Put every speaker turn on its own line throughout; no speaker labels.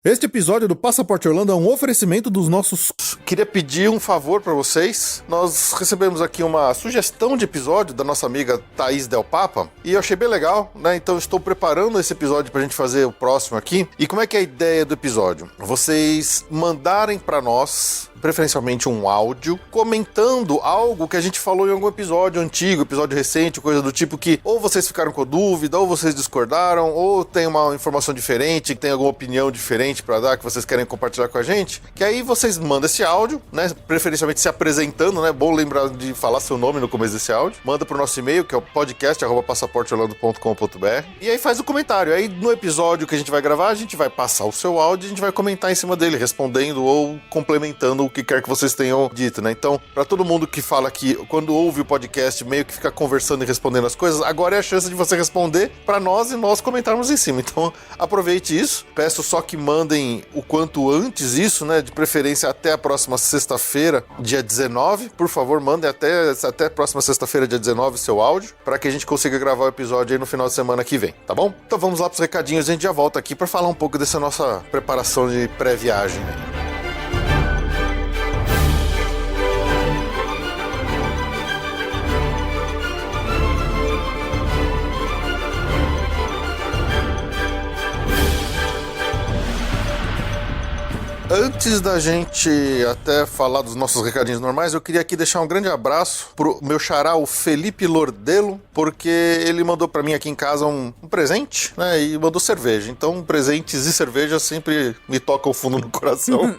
Este episódio do Passaporte Orlando é um oferecimento dos nossos...
Queria pedir um favor para vocês. Nós recebemos aqui uma sugestão de episódio da nossa amiga Thaís Del Papa e eu achei bem legal, né? Então estou preparando esse episódio pra gente fazer o próximo aqui. E como é que é a ideia do episódio? Vocês mandarem para nós, preferencialmente um áudio, comentando algo que a gente falou em algum episódio antigo, episódio recente, coisa do tipo que ou vocês ficaram com dúvida, ou vocês discordaram, ou tem uma informação diferente, tem alguma opinião diferente para dar que vocês querem compartilhar com a gente, que aí vocês mandam esse áudio, né, preferencialmente se apresentando, né, bom lembrar de falar seu nome no começo desse áudio, manda pro nosso e-mail, que é o podcast@passaporteorlando.com.br, e aí faz o comentário. Aí no episódio que a gente vai gravar, a gente vai passar o seu áudio e a gente vai comentar em cima dele, respondendo ou complementando o que quer que vocês tenham dito, né? Então, para todo mundo que fala que quando ouve o podcast meio que fica conversando e respondendo as coisas, agora é a chance de você responder para nós e nós comentarmos em cima. Então, aproveite isso. Peço só que mandem o quanto antes isso, né? De preferência até a próxima sexta-feira, dia 19. Por favor, mandem até a próxima sexta-feira, dia 19, seu áudio, para que a gente consiga gravar o episódio aí no final de semana que vem, tá bom? Então vamos lá pros recadinhos e a gente já volta aqui para falar um pouco dessa nossa preparação de pré-viagem. Antes da gente até falar dos nossos recadinhos normais, eu queria aqui deixar um grande abraço pro meu xará, o Felipe Lordelo, porque ele mandou pra mim aqui em casa um presente, né, e mandou cerveja. Então, presentes e cerveja sempre me tocam o fundo no coração.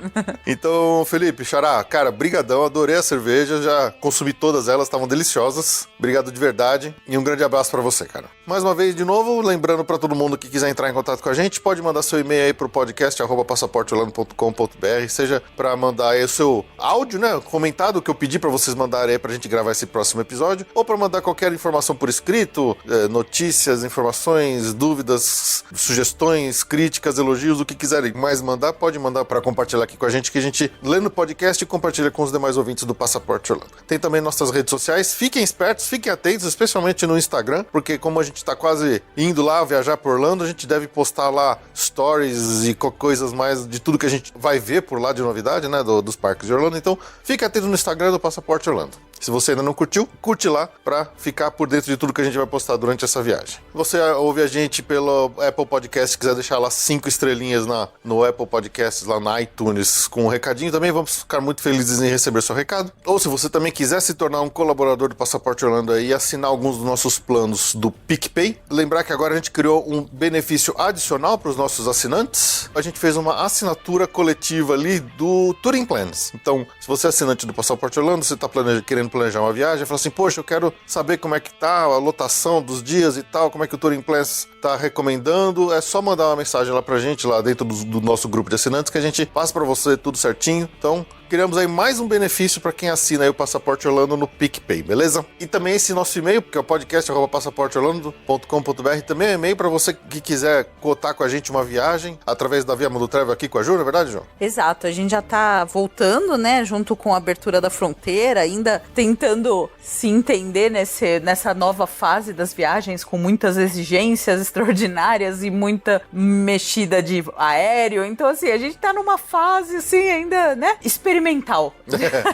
Então, Felipe, xará, cara, brigadão, adorei a cerveja, já consumi todas elas, estavam deliciosas. Obrigado de verdade e um grande abraço pra você, cara. Mais uma vez, de novo, lembrando pra todo mundo que quiser entrar em contato com a gente, pode mandar seu e-mail aí pro podcast@passaporteorlando.com.br, seja para mandar aí o seu áudio, né, comentado que eu pedi para vocês mandarem aí pra gente gravar esse próximo episódio, ou para mandar qualquer informação por escrito, notícias, informações, dúvidas, sugestões, críticas, elogios, o que quiserem mais mandar, pode mandar para compartilhar aqui com a gente, que a gente lê no podcast e compartilha com os demais ouvintes do Passaporte Orlando. Tem também nossas redes sociais, fiquem espertos, fiquem atentos, especialmente no Instagram, porque como a gente tá quase indo lá viajar por Orlando, a gente deve postar lá stories e coisas mais de tudo que a gente vai ver por lá de novidade, né, dos parques de Orlando. Então, fique atento no Instagram do Passaporte Orlando. Se você ainda não curtiu, curte lá pra ficar por dentro de tudo que a gente vai postar durante essa viagem. Você ouve a gente pelo Apple Podcast, se quiser deixar lá 5 estrelinhas no Apple Podcasts, lá na iTunes, com um recadinho também, vamos ficar muito felizes em receber seu recado. Ou se você também quiser se tornar um colaborador do Passaporte Orlando aí e assinar alguns dos nossos planos do PicPay, lembrar que agora a gente criou um benefício adicional para os nossos assinantes. A gente fez uma assinatura coletiva ali do Touring Plans. Então, se você é assinante do Passaporte Orlando, você está querendo planejar uma viagem, fala assim, poxa, eu quero saber como é que tá a lotação dos dias e tal, como é que o Touring Plans tá recomendando, é só mandar uma mensagem lá pra gente, lá dentro do nosso grupo de assinantes, que a gente passa pra você tudo certinho. Então, criamos aí mais um benefício para quem assina aí o Passaporte Orlando no PicPay, beleza? E também esse nosso e-mail, que é o podcast@passaporteorlando.com.br, também é um e-mail para você que quiser cotar com a gente uma viagem através da Via Mundo Travel aqui com a Ju, não é verdade, João?
Exato, a gente já tá voltando, né, junto com a abertura da fronteira, ainda tentando se entender nessa nova fase das viagens, com muitas exigências extraordinárias e muita mexida de aéreo. Então, assim, a gente tá numa fase, assim, ainda, né, experimental.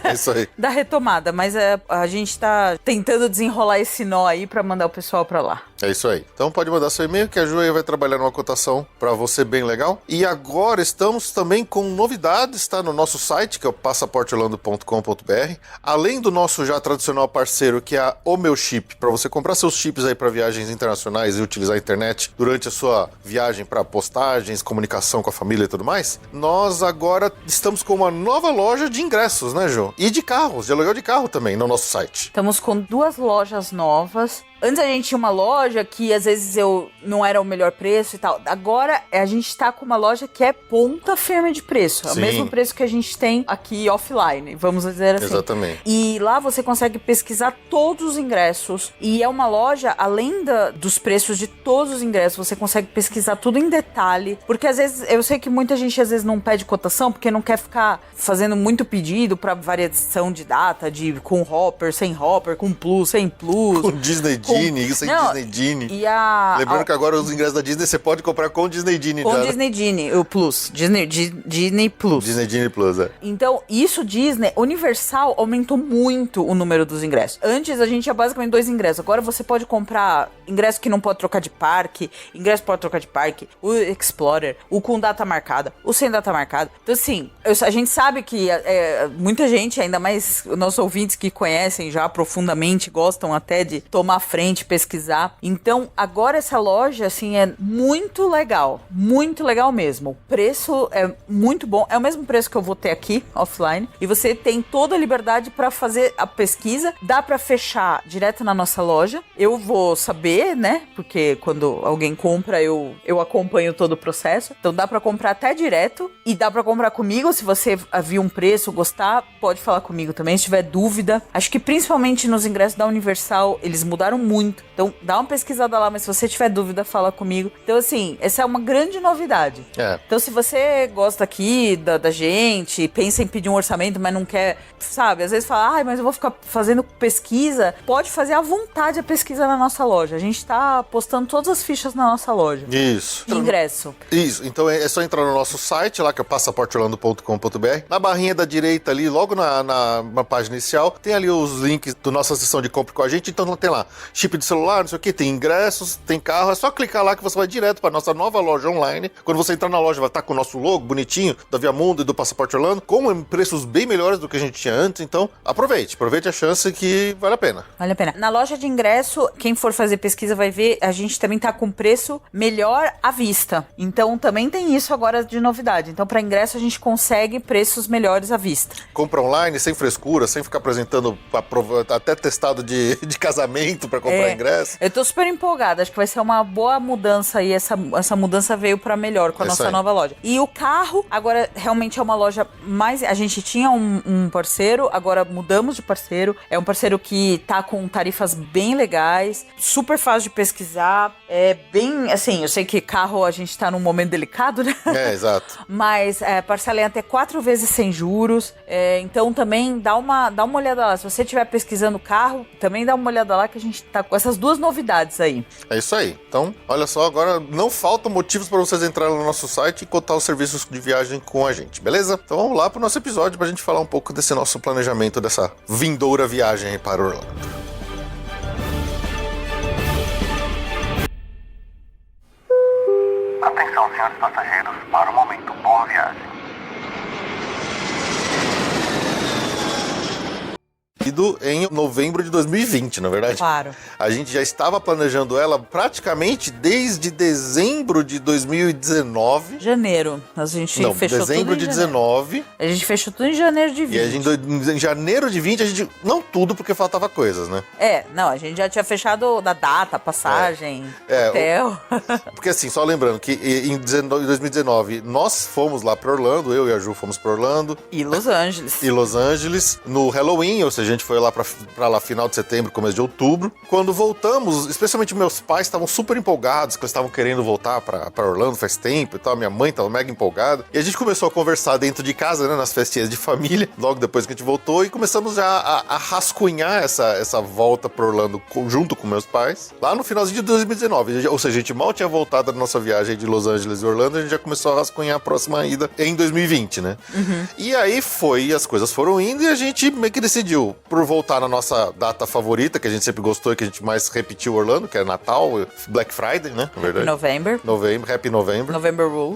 É isso aí.
Da retomada, mas a gente tá tentando desenrolar esse nó aí pra mandar o pessoal pra lá.
É isso aí. Então pode mandar seu e-mail que a Ju aí vai trabalhar numa cotação pra você bem legal. E agora estamos também com novidades, tá? No nosso site, que é o passaporteorlando.com.br. Além do nosso já tradicional parceiro, que é o Meu Chip, pra você comprar seus chips aí pra viagens internacionais e utilizar a internet durante a sua viagem pra postagens, comunicação com a família e tudo mais, nós agora estamos com uma nova loja de ingressos, né, Ju? E de carros, de aluguel de carro também no nosso site.
Estamos com 2 lojas novas. Antes a gente tinha uma loja que às vezes eu não era o melhor preço e tal. Agora a gente tá com uma loja que é ponta firme de preço. É o mesmo preço que a gente tem aqui offline, vamos dizer assim.
Exatamente.
E lá você consegue pesquisar todos os ingressos. E é uma loja, além dos preços de todos os ingressos, você consegue pesquisar tudo em detalhe. Porque às vezes, eu sei que muita gente às vezes não pede cotação porque não quer ficar fazendo muito pedido pra variação de data, com hopper, sem hopper, com plus, sem plus.
Com Disney Genie, sem
Não,
Disney Genie.
E a...
Lembrando que agora os ingressos da Disney você pode comprar com Disney Genie
Com
já.
Disney Genie, o Plus. Disney Plus.
Disney Genie Plus, é.
Então, isso Disney, Universal aumentou muito o número dos ingressos. Antes a gente tinha basicamente 2 ingressos. Agora você pode comprar ingresso que não pode trocar de parque, ingresso pode trocar de parque, o Explorer, o com data marcada, o sem data marcada. Então, assim, a gente sabe que muita gente, ainda mais os nossos ouvintes que conhecem já profundamente, gostam até de tomar frente, pesquisar. Então, agora essa loja, assim, é muito legal mesmo. O preço é muito bom, é o mesmo preço que eu vou ter aqui, offline, e você tem toda a liberdade para fazer a pesquisa, dá para fechar direto na nossa loja. Eu vou saber, né, porque quando alguém compra, eu acompanho todo o processo, então dá para comprar até direto, e dá para comprar comigo. Se você viu um preço, gostar, pode falar comigo também, se tiver dúvida. Acho que principalmente nos ingressos da Universal, eles mudaram muito, então dá uma pesquisada lá, mas se você tiver dúvida, fala comigo. Então, assim, essa é uma grande novidade. Então, se você gosta aqui da gente, pensa em pedir um orçamento, mas não quer, sabe, às vezes fala, mas eu vou ficar fazendo pesquisa, pode fazer à vontade a pesquisa na nossa loja. A gente tá postando todas as fichas na nossa loja.
Isso.
De ingresso.
Isso. Então é só entrar no nosso site lá, que é passaporteorlando.com.br. Na barrinha da direita ali, logo na página inicial, tem ali os links da nossa sessão de compra com a gente. Então tem lá chip de celular, não sei o que, tem ingressos, tem carro. É só clicar lá que você vai direto para nossa nova loja online. Quando você entrar na loja, vai estar com o nosso logo bonitinho da Viamundo e do Passaporte Orlando, com preços bem melhores do que a gente tinha antes. Então aproveite a chance que vale a pena.
Vale a pena. Na loja de ingresso, quem for fazer pesquisa vai ver, a gente também tá com preço melhor à vista. Então também tem isso agora de novidade. Então para ingresso a gente consegue preços melhores à vista.
Compra online, sem frescura, sem ficar apresentando até testado de casamento para comprar ingresso.
Eu tô super empolgada, acho que vai ser uma boa mudança aí, essa mudança veio pra melhor com a nossa nova loja. E o carro, agora realmente é uma loja mais... A gente tinha um parceiro, agora mudamos de parceiro, é um parceiro que tá com tarifas bem legais, super fácil de pesquisar, é bem, assim, eu sei que carro a gente tá num momento delicado, né?
Exato.
Mas parcela em até 4 vezes sem juros, então também dá uma olhada lá, se você estiver pesquisando carro, também dá uma olhada lá que a gente tá com essas 2 novidades aí.
É isso aí. Então, olha só, agora não faltam motivos para vocês entrarem no nosso site e cotar os serviços de viagem com a gente, beleza? Então vamos lá pro nosso episódio pra gente falar um pouco desse nosso planejamento, dessa vindoura viagem para Orlando.
Atenção, senhores passageiros, para o momento. Boa viagem.
Em novembro de 2020, na verdade.
Claro.
A gente já estava planejando ela praticamente desde dezembro de 2019.
Janeiro. A gente fechou
dezembro
tudo
de 19.
A gente fechou tudo em janeiro de 20.
E a gente, em janeiro de 20, a gente... Não tudo, porque faltava coisas, né?
Não, a gente já tinha fechado da data, passagem, hotel.
Porque assim, só lembrando que em 2019, nós fomos lá pra Orlando, eu e a Ju fomos pra Orlando.
E Los Angeles.
E Los Angeles, no Halloween, ou seja, a gente foi lá pra lá final de setembro, começo de outubro. Quando voltamos, especialmente meus pais estavam super empolgados, que eles estavam querendo voltar pra Orlando faz tempo e tal. Minha mãe tava mega empolgada. E a gente começou a conversar dentro de casa, né, nas festinhas de família, logo depois que a gente voltou, e começamos já a rascunhar essa volta pra Orlando junto com meus pais, lá no finalzinho de 2019. Ou seja, a gente mal tinha voltado da nossa viagem de Los Angeles e Orlando, a gente já começou a rascunhar a próxima ida em 2020, né? Uhum. E aí as coisas foram indo e a gente meio que decidiu, por voltar na nossa data favorita, que a gente sempre gostou e que a gente mais repetiu Orlando, que é Natal, Black Friday, né? Na verdade. Happy November.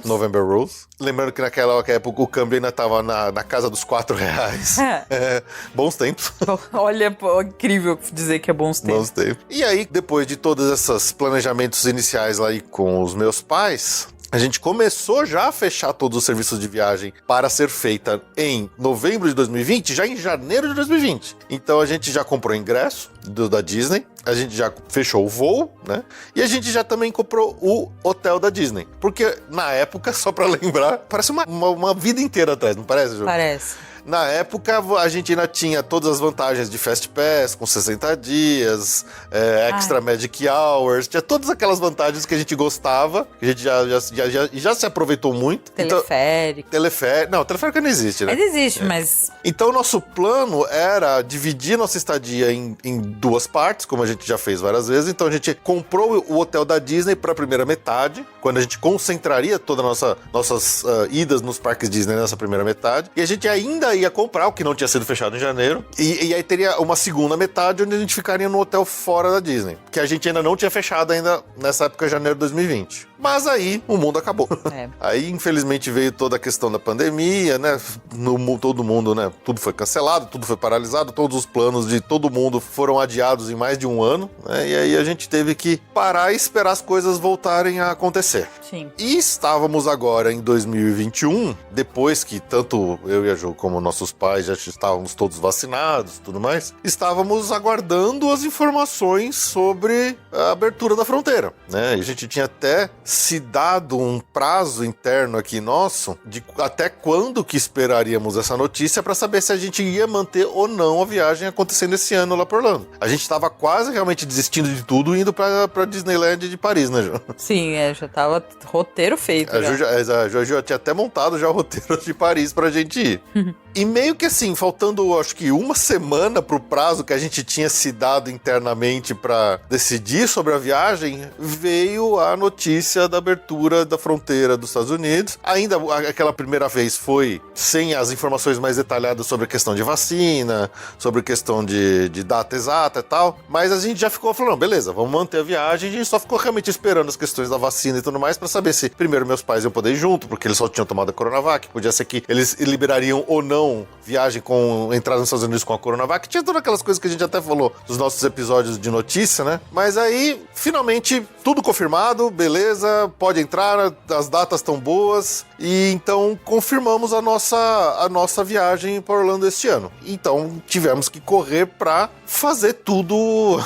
November Rules. Lembrando que naquela época o câmbio ainda tava na casa dos R$4. Bons tempos.
Olha, incrível dizer que é bons tempos.
Bons tempos. E aí, depois de todos esses planejamentos iniciais lá aí com os meus pais, a gente começou já a fechar todos os serviços de viagem para ser feita em novembro de 2020, já em janeiro de 2020. Então a gente já comprou ingresso da Disney, a gente já fechou o voo, né? E a gente já também comprou o hotel da Disney. Porque na época, só pra lembrar, parece uma vida inteira atrás, não parece, Ju?
Parece.
na época a gente ainda tinha todas as vantagens de Fast Pass, com 60 dias, Extra Magic Hours, tinha todas aquelas vantagens que a gente gostava, que a gente já se aproveitou muito.
Teleférico.
Não, teleférico não existe, né?
Ainda existe, mas...
Então, o nosso plano era dividir nossa estadia em duas partes, como a gente já fez várias vezes. Então, a gente comprou o hotel da Disney para a primeira metade, quando a gente concentraria todas as nossas idas nos parques Disney nessa primeira metade. E a gente ainda ia comprar, o que não tinha sido fechado em janeiro. E aí teria uma segunda metade, onde a gente ficaria no hotel fora da Disney, que a gente ainda não tinha fechado ainda nessa época, janeiro de 2020. Mas aí, o mundo acabou. Aí, infelizmente, veio toda a questão da pandemia, né? Todo mundo, né? Tudo foi cancelado, tudo foi paralisado, todos os planos de todo mundo foram adiados em mais de um ano, né? E aí a gente teve que parar e esperar as coisas voltarem a acontecer.
Sim.
E estávamos agora em 2021, depois que tanto eu e a Ju como nossos pais já estávamos todos vacinados e tudo mais, estávamos aguardando as informações sobre a abertura da fronteira, né? E a gente tinha até se dado um prazo interno aqui nosso de até quando que esperaríamos essa notícia para saber se a gente ia manter ou não a viagem acontecendo esse ano lá por Orlando. A gente estava quase realmente desistindo de tudo, indo para Disneyland de Paris, né, Ju?
Sim, já tava roteiro feito.
A Ju já tinha até montado já o roteiro de Paris pra gente ir. E meio que assim, faltando acho que uma semana pro prazo que a gente tinha se dado internamente pra decidir sobre a viagem, veio a notícia da abertura da fronteira dos Estados Unidos. Ainda aquela primeira vez foi sem as informações mais detalhadas sobre a questão de vacina, sobre a questão de data exata e tal, mas a gente já ficou falando, beleza, vamos manter a viagem. A gente só ficou realmente esperando as questões da vacina e tudo mais pra saber se primeiro meus pais iam poder ir junto, porque eles só tinham tomado a Coronavac, podia ser que eles liberariam ou não viagem com entrada nos Estados Unidos com a Coronavac. Tinha todas aquelas coisas que a gente até falou nos nossos episódios de notícia, né? Mas aí, finalmente, tudo confirmado, beleza, pode entrar, as datas estão boas, e então confirmamos a nossa viagem para Orlando este ano. Então, tivemos que correr para fazer tudo...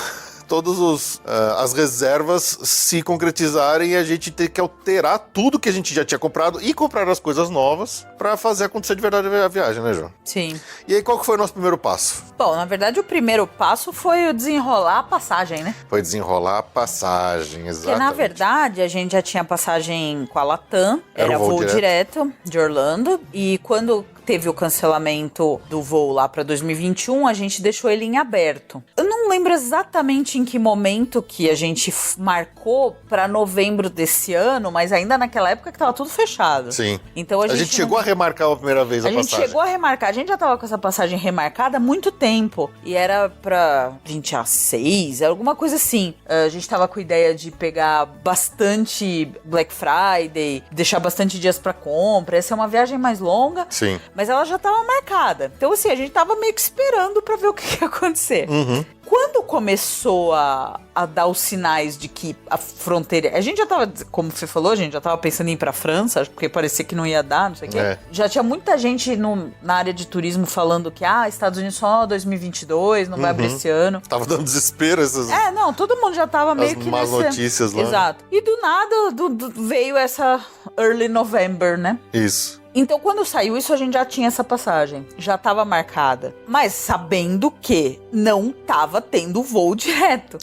Todas as reservas se concretizarem e a gente ter que alterar tudo que a gente já tinha comprado e comprar as coisas novas pra fazer acontecer de verdade a viagem, né, João?
Sim.
E aí, qual que foi o nosso primeiro passo?
Bom, na verdade, o primeiro passo foi o desenrolar a passagem, né?
Foi desenrolar a passagem, exatamente.
Porque, na verdade, a gente já tinha passagem com a Latam, era voo direto de Orlando, e quando teve o cancelamento do voo lá para 2021, a gente deixou ele em aberto. Eu não lembro exatamente em que momento que a gente marcou para novembro desse ano, mas ainda naquela época que tava tudo fechado.
Sim.
Então a gente
chegou a remarcar a primeira vez a passagem.
A gente chegou a remarcar. A gente já tava com essa passagem remarcada há muito tempo. E era pra 26, alguma coisa assim. A gente tava com a ideia de pegar bastante Black Friday, deixar bastante dias pra compra. Essa é uma viagem mais longa.
Sim.
Mas ela já tava marcada. Então, assim, a gente tava meio que esperando pra ver o que ia acontecer.
Uhum.
Quando começou a dar os sinais de que a fronteira... A gente já tava, como você falou, a gente já tava pensando em ir pra França, porque parecia que não ia dar, não sei o quê. Já tinha muita gente na área de turismo falando que, Estados Unidos só 2022, não vai abrir esse ano.
Tava dando desespero essas...
Não, todo mundo já tava meio que
más notícias lá.
Exato. E do nada veio essa early November, né?
Isso.
Então, quando saiu isso, a gente já tinha essa passagem. Já estava marcada. Mas sabendo que não estava tendo voo direto.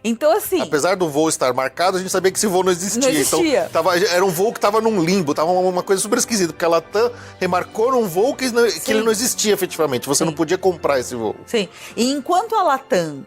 Então, assim... Apesar
do voo estar marcado, a gente sabia que esse voo não existia.
Não existia.
Então, era um voo que estava num limbo. Tava uma coisa super esquisita. Porque a Latam remarcou num voo que ele não existia efetivamente. Você não podia comprar esse voo.
Sim. E enquanto a Latam,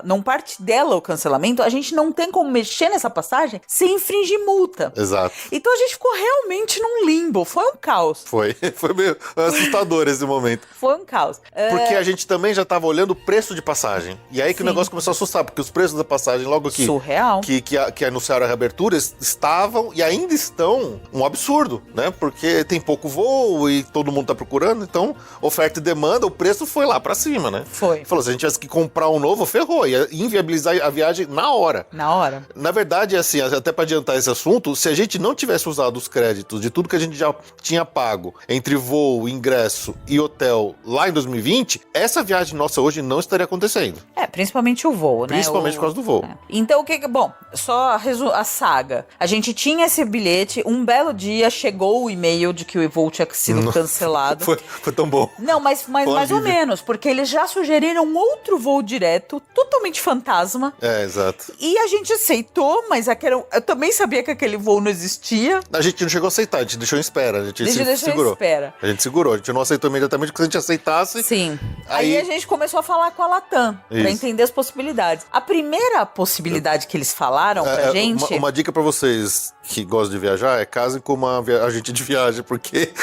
não parte dela o cancelamento, a gente não tem como mexer nessa passagem sem infringir multa.
Exato.
Então, a gente ficou realmente num limbo. Foi um caos.
Foi meio assustador esse momento.
Foi um caos.
Porque a gente também já tava olhando o preço de passagem. E aí que o negócio começou a assustar, porque os preços da passagem logo aqui...
Surreal.
Que anunciaram a reabertura estavam e ainda estão um absurdo, né? Porque tem pouco voo e todo mundo tá procurando, então oferta e demanda, o preço foi lá pra cima, né?
Foi.
Falou, se a gente tivesse que comprar um novo, ferrou. Ia inviabilizar a viagem na hora.
Na hora.
Na verdade, assim, até pra adiantar esse assunto, se a gente não tivesse usado os créditos de tudo que a gente já tinha pago entre voo, ingresso e hotel lá em 2020, essa viagem nossa hoje não estaria acontecendo.
Principalmente o voo, né?
Principalmente por causa do voo.
Então, bom, só a saga. A gente tinha esse bilhete, um belo dia chegou o e-mail de que o voo tinha sido cancelado.
Foi tão bom.
Não, mas mais ou menos, porque eles já sugeriram outro voo direto, totalmente fantasma.
Exato.
E a gente aceitou, mas eu também sabia que aquele voo não existia.
A gente não chegou a aceitar, a gente deixou em espera, a gente segurou. A gente segurou, a gente não aceitou imediatamente, porque se a gente aceitasse...
Sim. Aí a gente começou a falar com a Latam, pra entender as possibilidades. A primeira possibilidade que eles falaram pra gente...
Uma dica pra vocês que gostam de viajar é casem com uma agente de viagem, porque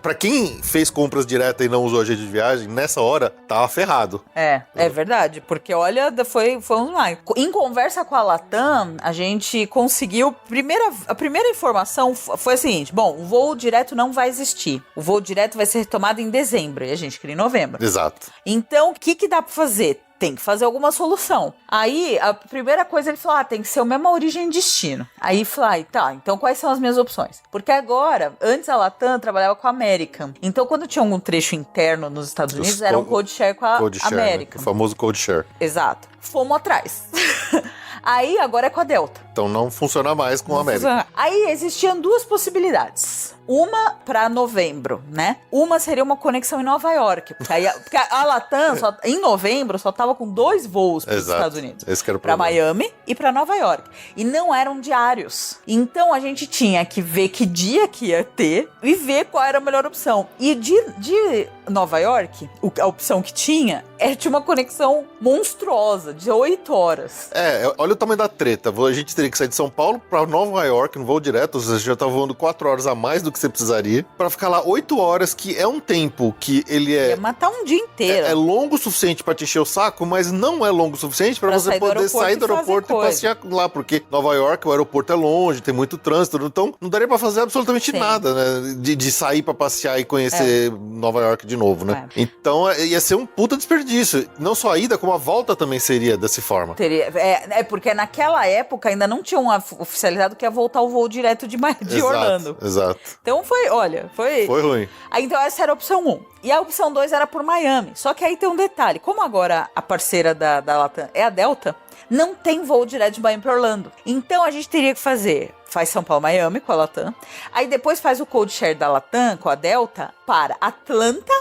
pra quem fez compras diretas e não usou agente de viagem, nessa hora, tava ferrado.
É verdade, porque olha, foi um mais. Em conversa com a Latam, a gente conseguiu... A primeira informação foi a seguinte: bom, o voo direto não vai existir. O voo direto vai ser retomado em dezembro, e a gente queria em novembro.
Exato.
Então, o que dá pra fazer? Tem que fazer alguma solução. Aí, a primeira coisa, ele falou, tem que ser a mesma origem e destino. Aí, falei, tá, então quais são as minhas opções? Porque agora, antes a Latam trabalhava com a American. Então, quando tinha algum trecho interno nos Estados Unidos, era um code share com a American.
Né? O famoso code share.
Exato. Fomos atrás. Aí, agora é com a Delta.
Então não funciona mais com a América.
Aí existiam duas possibilidades. Uma para novembro, né? Uma seria uma conexão em Nova York. Porque a Latam, em novembro, só tava com 2 voos para os Estados Unidos.
Esse que era o
pra
problema.
Miami e para Nova York. E não eram diários. Então a gente tinha que ver que dia que ia ter e ver qual era a melhor opção. E de Nova York, a opção que tinha uma conexão monstruosa, de 8 horas.
Olha o tamanho da treta. A gente teria que sair de São Paulo para Nova York no voo direto, ou seja, já tá voando 4 horas a mais do que você precisaria, para ficar lá 8 horas, que é um tempo que ele
ia matar um dia inteiro.
É longo o suficiente para te encher o saco, mas não é longo o suficiente para você poder sair do aeroporto e passear lá, porque Nova York, o aeroporto é longe, tem muito trânsito, então não daria para fazer absolutamente nada, né? De sair para passear e conhecer Nova York de novo, né? Então ia ser um puta desperdício. Não só a ida, como a volta também seria dessa forma.
Porque naquela época ainda não tinham oficializado que ia voltar o voo direto de Orlando.
Exato.
Então foi
ruim.
Aí, então essa era a opção 1. E a opção 2 era por Miami. Só que aí tem um detalhe. Como agora a parceira da Latam é a Delta, não tem voo direto de Miami para Orlando. Então a gente teria que faz São Paulo, Miami com a Latam. Aí depois faz o code share da Latam com a Delta para Atlanta,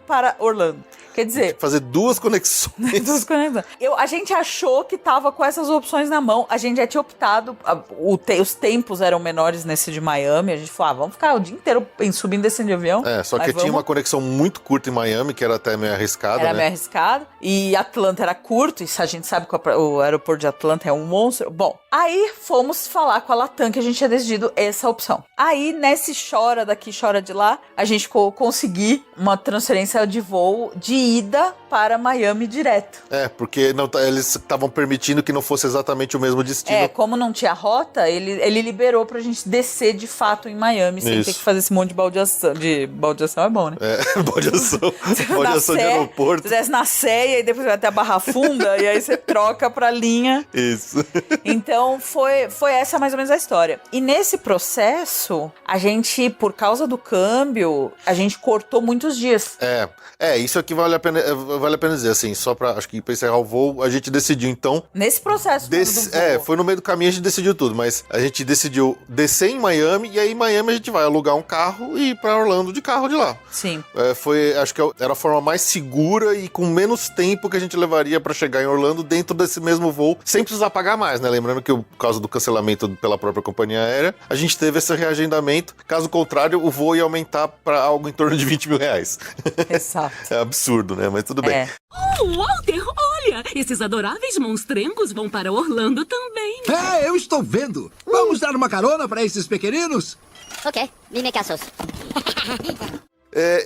para Orlando. Quer dizer...
fazer 2 conexões.
2 conexões. A gente achou que tava com essas opções na mão. A gente já tinha optado... Os tempos eram menores nesse de Miami. A gente falou, vamos ficar o dia inteiro subindo e descendo de avião.
Só que tinha uma conexão muito curta em Miami, que era até meio arriscada,
Era meio arriscado. E Atlanta era curto. E a gente sabe que o aeroporto de Atlanta é um monstro. Bom, aí fomos falar com a Latam que a gente tinha decidido essa opção. Aí, nesse chora daqui, chora de lá, a gente conseguiu uma transferência de voo de ida para Miami direto.
Porque eles estavam permitindo que não fosse exatamente o mesmo destino.
Como não tinha rota, ele liberou pra gente descer de fato em Miami, sem ter que fazer esse monte de baldeação. Baldeação é bom, né?
Baldeação. Baldeação de aeroporto.
Você desce na Sé e depois vai até a Barra Funda e aí você troca pra linha.
Isso.
Então, foi essa mais ou menos a história. E nesse processo, a gente, por causa do câmbio, a gente cortou muitos dias.
Isso aqui vale a pena dizer, assim, só pra, acho que pra encerrar o voo, a gente decidiu, então...
Nesse processo do voo.
Foi no meio do caminho, a gente decidiu tudo, mas a gente decidiu descer em Miami, e aí em Miami a gente vai alugar um carro e ir pra Orlando de carro de lá.
Sim.
Acho que era a forma mais segura e com menos tempo que a gente levaria pra chegar em Orlando dentro desse mesmo voo, sem precisar pagar mais, né? Lembrando que por causa do cancelamento pela própria companhia aérea, a gente teve esse reagendamento, caso contrário, o voo ia aumentar pra algo em torno de R$20 mil.
Exato.
É absurdo, né? Mas tudo bem.
Oh, Walter, olha! Esses adoráveis monstrengos vão para Orlando também.
Eu estou vendo. Vamos dar uma carona para esses pequeninos?
Ok, me casos.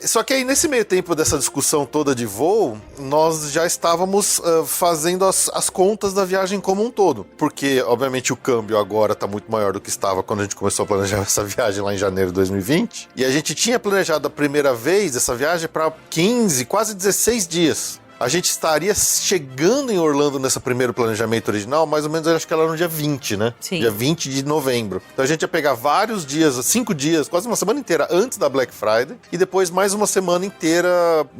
Só que aí, nesse meio tempo dessa discussão toda de voo, nós já estávamos fazendo as contas da viagem como um todo. Porque, obviamente, o câmbio agora está muito maior do que estava quando a gente começou a planejar essa viagem lá em janeiro de 2020. E a gente tinha planejado a primeira vez essa viagem para 15, quase 16 dias. a gente estaria chegando em Orlando nesse primeiro planejamento original, mais ou menos, eu acho que ela era no dia 20, né?
Sim.
Dia 20 de novembro. Então a gente ia pegar vários dias, 5 dias, quase uma semana inteira antes da Black Friday, e depois mais uma semana inteira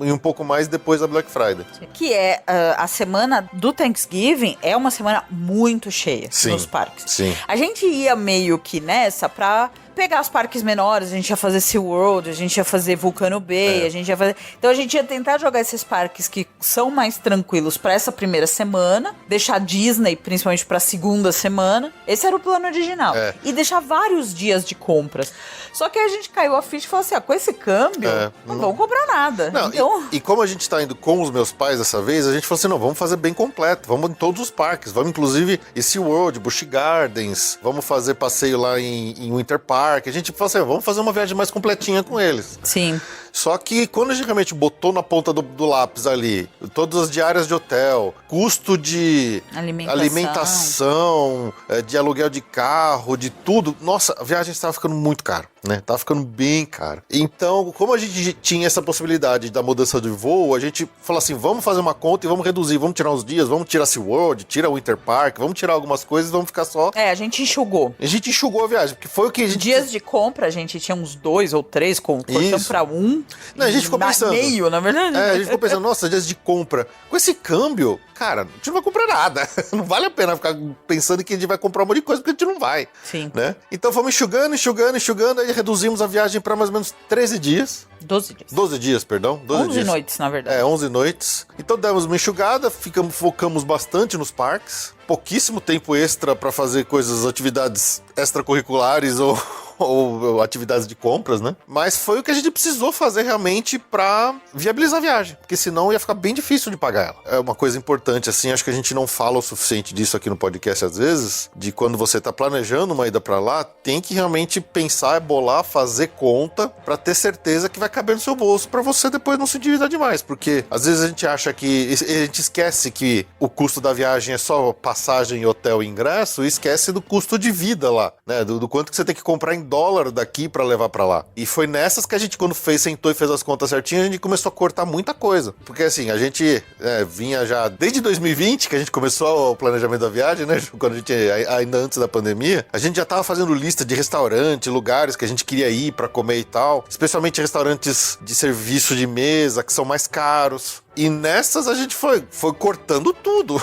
e um pouco mais depois da Black Friday.
Que é a semana do Thanksgiving, é uma semana muito cheia
Sim,
nos parques.
sim.
A gente ia meio que nessa pra pegar os parques menores, a gente ia fazer SeaWorld, a gente ia fazer Volcano Bay, a gente ia fazer... Então a gente ia tentar jogar esses parques que são mais tranquilos pra essa primeira semana, deixar Disney, principalmente pra segunda semana. Esse era o plano original. E deixar vários dias de compras. Só que a gente caiu a ficha e falou assim, com esse câmbio, não vamos comprar nada.
Não,
então...
e como a gente tá indo com os meus pais dessa vez, a gente falou assim, não, vamos fazer bem completo, vamos em todos os parques, vamos inclusive em SeaWorld, Busch Gardens, vamos fazer passeio lá em Winter Park. A gente falou assim, vamos fazer uma viagem mais completinha com eles.
Sim.
Só que quando a gente realmente botou na ponta do lápis ali, todas as diárias de hotel, custo de alimentação, de aluguel de carro, de tudo, nossa, a viagem estava ficando muito cara, né? Tava ficando bem cara. Então, como a gente tinha essa possibilidade da mudança de voo, a gente falou assim, vamos fazer uma conta e vamos reduzir, vamos tirar uns dias, vamos tirar SeaWorld, tira o Winter Park, vamos tirar algumas coisas e vamos ficar só...
A gente enxugou.
A gente enxugou a viagem, porque foi o que a gente...
Dias de compra, a gente tinha uns 2 ou 3, cortamos pra 1.
Não, a gente ficou pensando...
Meio, na verdade.
A gente ficou pensando, nossa, dias de compra. Com esse câmbio, cara, a gente não vai comprar nada. Não vale a pena ficar pensando que a gente vai comprar um monte de coisa, porque a gente não vai.
Sim.
Né? Então fomos enxugando, aí reduzimos a viagem para mais ou menos 13 dias.
12 dias.
12 dias, perdão.
11
dias.
noites, na verdade.
11 noites. Então demos uma enxugada, focamos bastante nos parques. Pouquíssimo tempo extra para fazer atividades extracurriculares ou atividades de compras, né? Mas foi o que a gente precisou fazer realmente pra viabilizar a viagem, porque senão ia ficar bem difícil de pagar ela. É uma coisa importante, assim, acho que a gente não fala o suficiente disso aqui no podcast às vezes, de quando você tá planejando uma ida pra lá, tem que realmente pensar, bolar, fazer conta pra ter certeza que vai caber no seu bolso, pra você depois não se endividar demais, porque às vezes a gente acha que, a gente esquece que o custo da viagem é só passagem, hotel e ingresso, e esquece do custo de vida lá, né? Do quanto que você tem que comprar em dólar daqui pra levar pra lá. E foi nessas que a gente, quando sentou e fez as contas certinhas, a gente começou a cortar muita coisa. Porque assim, a gente vinha já desde 2020, que a gente começou o planejamento da viagem, né? Quando a gente, ainda antes da pandemia, a gente já tava fazendo lista de restaurante, lugares que a gente queria ir pra comer e tal. Especialmente restaurantes de serviço de mesa, que são mais caros. E nessas a gente foi cortando tudo.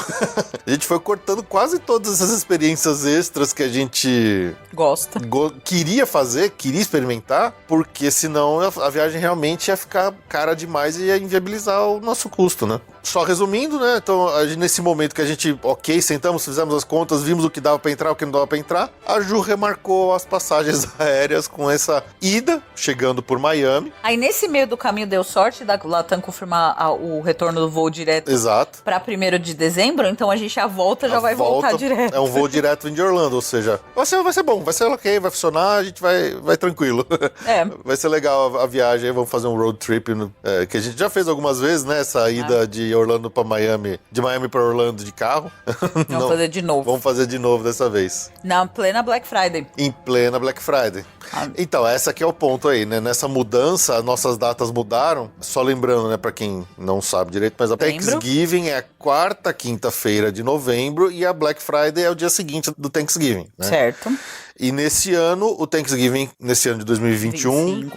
A gente foi cortando quase todas essas experiências extras que a gente...
Gosta.
Queria fazer, queria experimentar, porque senão a viagem realmente ia ficar cara demais e ia inviabilizar o nosso custo, né? Só resumindo, né? Então, nesse momento que a gente, sentamos, fizemos as contas, vimos o que dava pra entrar, o que não dava pra entrar, a Ju remarcou as passagens aéreas com essa ida, chegando por Miami.
Aí, nesse meio do caminho, deu sorte da Latam confirmar o retorno do voo direto.
Exato.
Pra 1º de dezembro, então a gente vai voltar direto.
É um voo direto de Orlando, ou seja, vai ser bom, vai ser ok, vai funcionar, a gente vai tranquilo. Vai ser legal a viagem, vamos fazer um road trip, que a gente já fez algumas vezes, né? Essa ida de Orlando pra Miami, de Miami pra Orlando de carro.
Vamos fazer de novo.
Vamos fazer de novo dessa vez.
Na plena Black Friday.
Em plena Black Friday. Então, essa aqui é o ponto aí, né? Nessa mudança, nossas datas mudaram. Só lembrando, né, pra quem não sabe direito, mas a Thanksgiving é a 4ª quinta-feira de novembro e a Black Friday é o dia seguinte do Thanksgiving, né?
Certo.
E nesse ano, o Thanksgiving, nesse ano de 2021,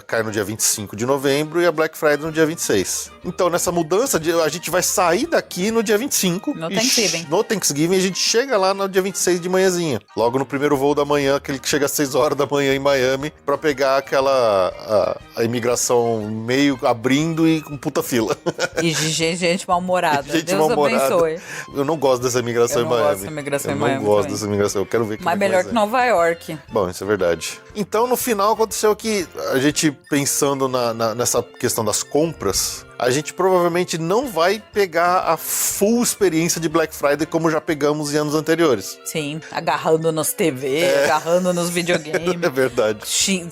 cai no dia 25 de novembro e a Black Friday no dia 26. Então, nessa mudança, a gente vai sair daqui no dia 25.
No Thanksgiving.
No Thanksgiving, a gente chega lá no dia 26 de manhãzinha. Logo no primeiro voo da manhã, aquele que chega às 6 horas da manhã em Miami, pra pegar a imigração meio abrindo e com puta fila.
E gente mal-humorada. Deus abençoe.
Eu não gosto dessa imigração em Miami.
Eu não gosto dessa imigração
Eu quero ver como
Mas melhor que Nova York.
Bom, isso é verdade. Então, no final, aconteceu que a gente, pensando nessa questão das compras, a gente provavelmente não vai pegar a full experiência de Black Friday como já pegamos em anos anteriores.
Sim, agarrando nas TV, agarrando nos videogames.
É verdade.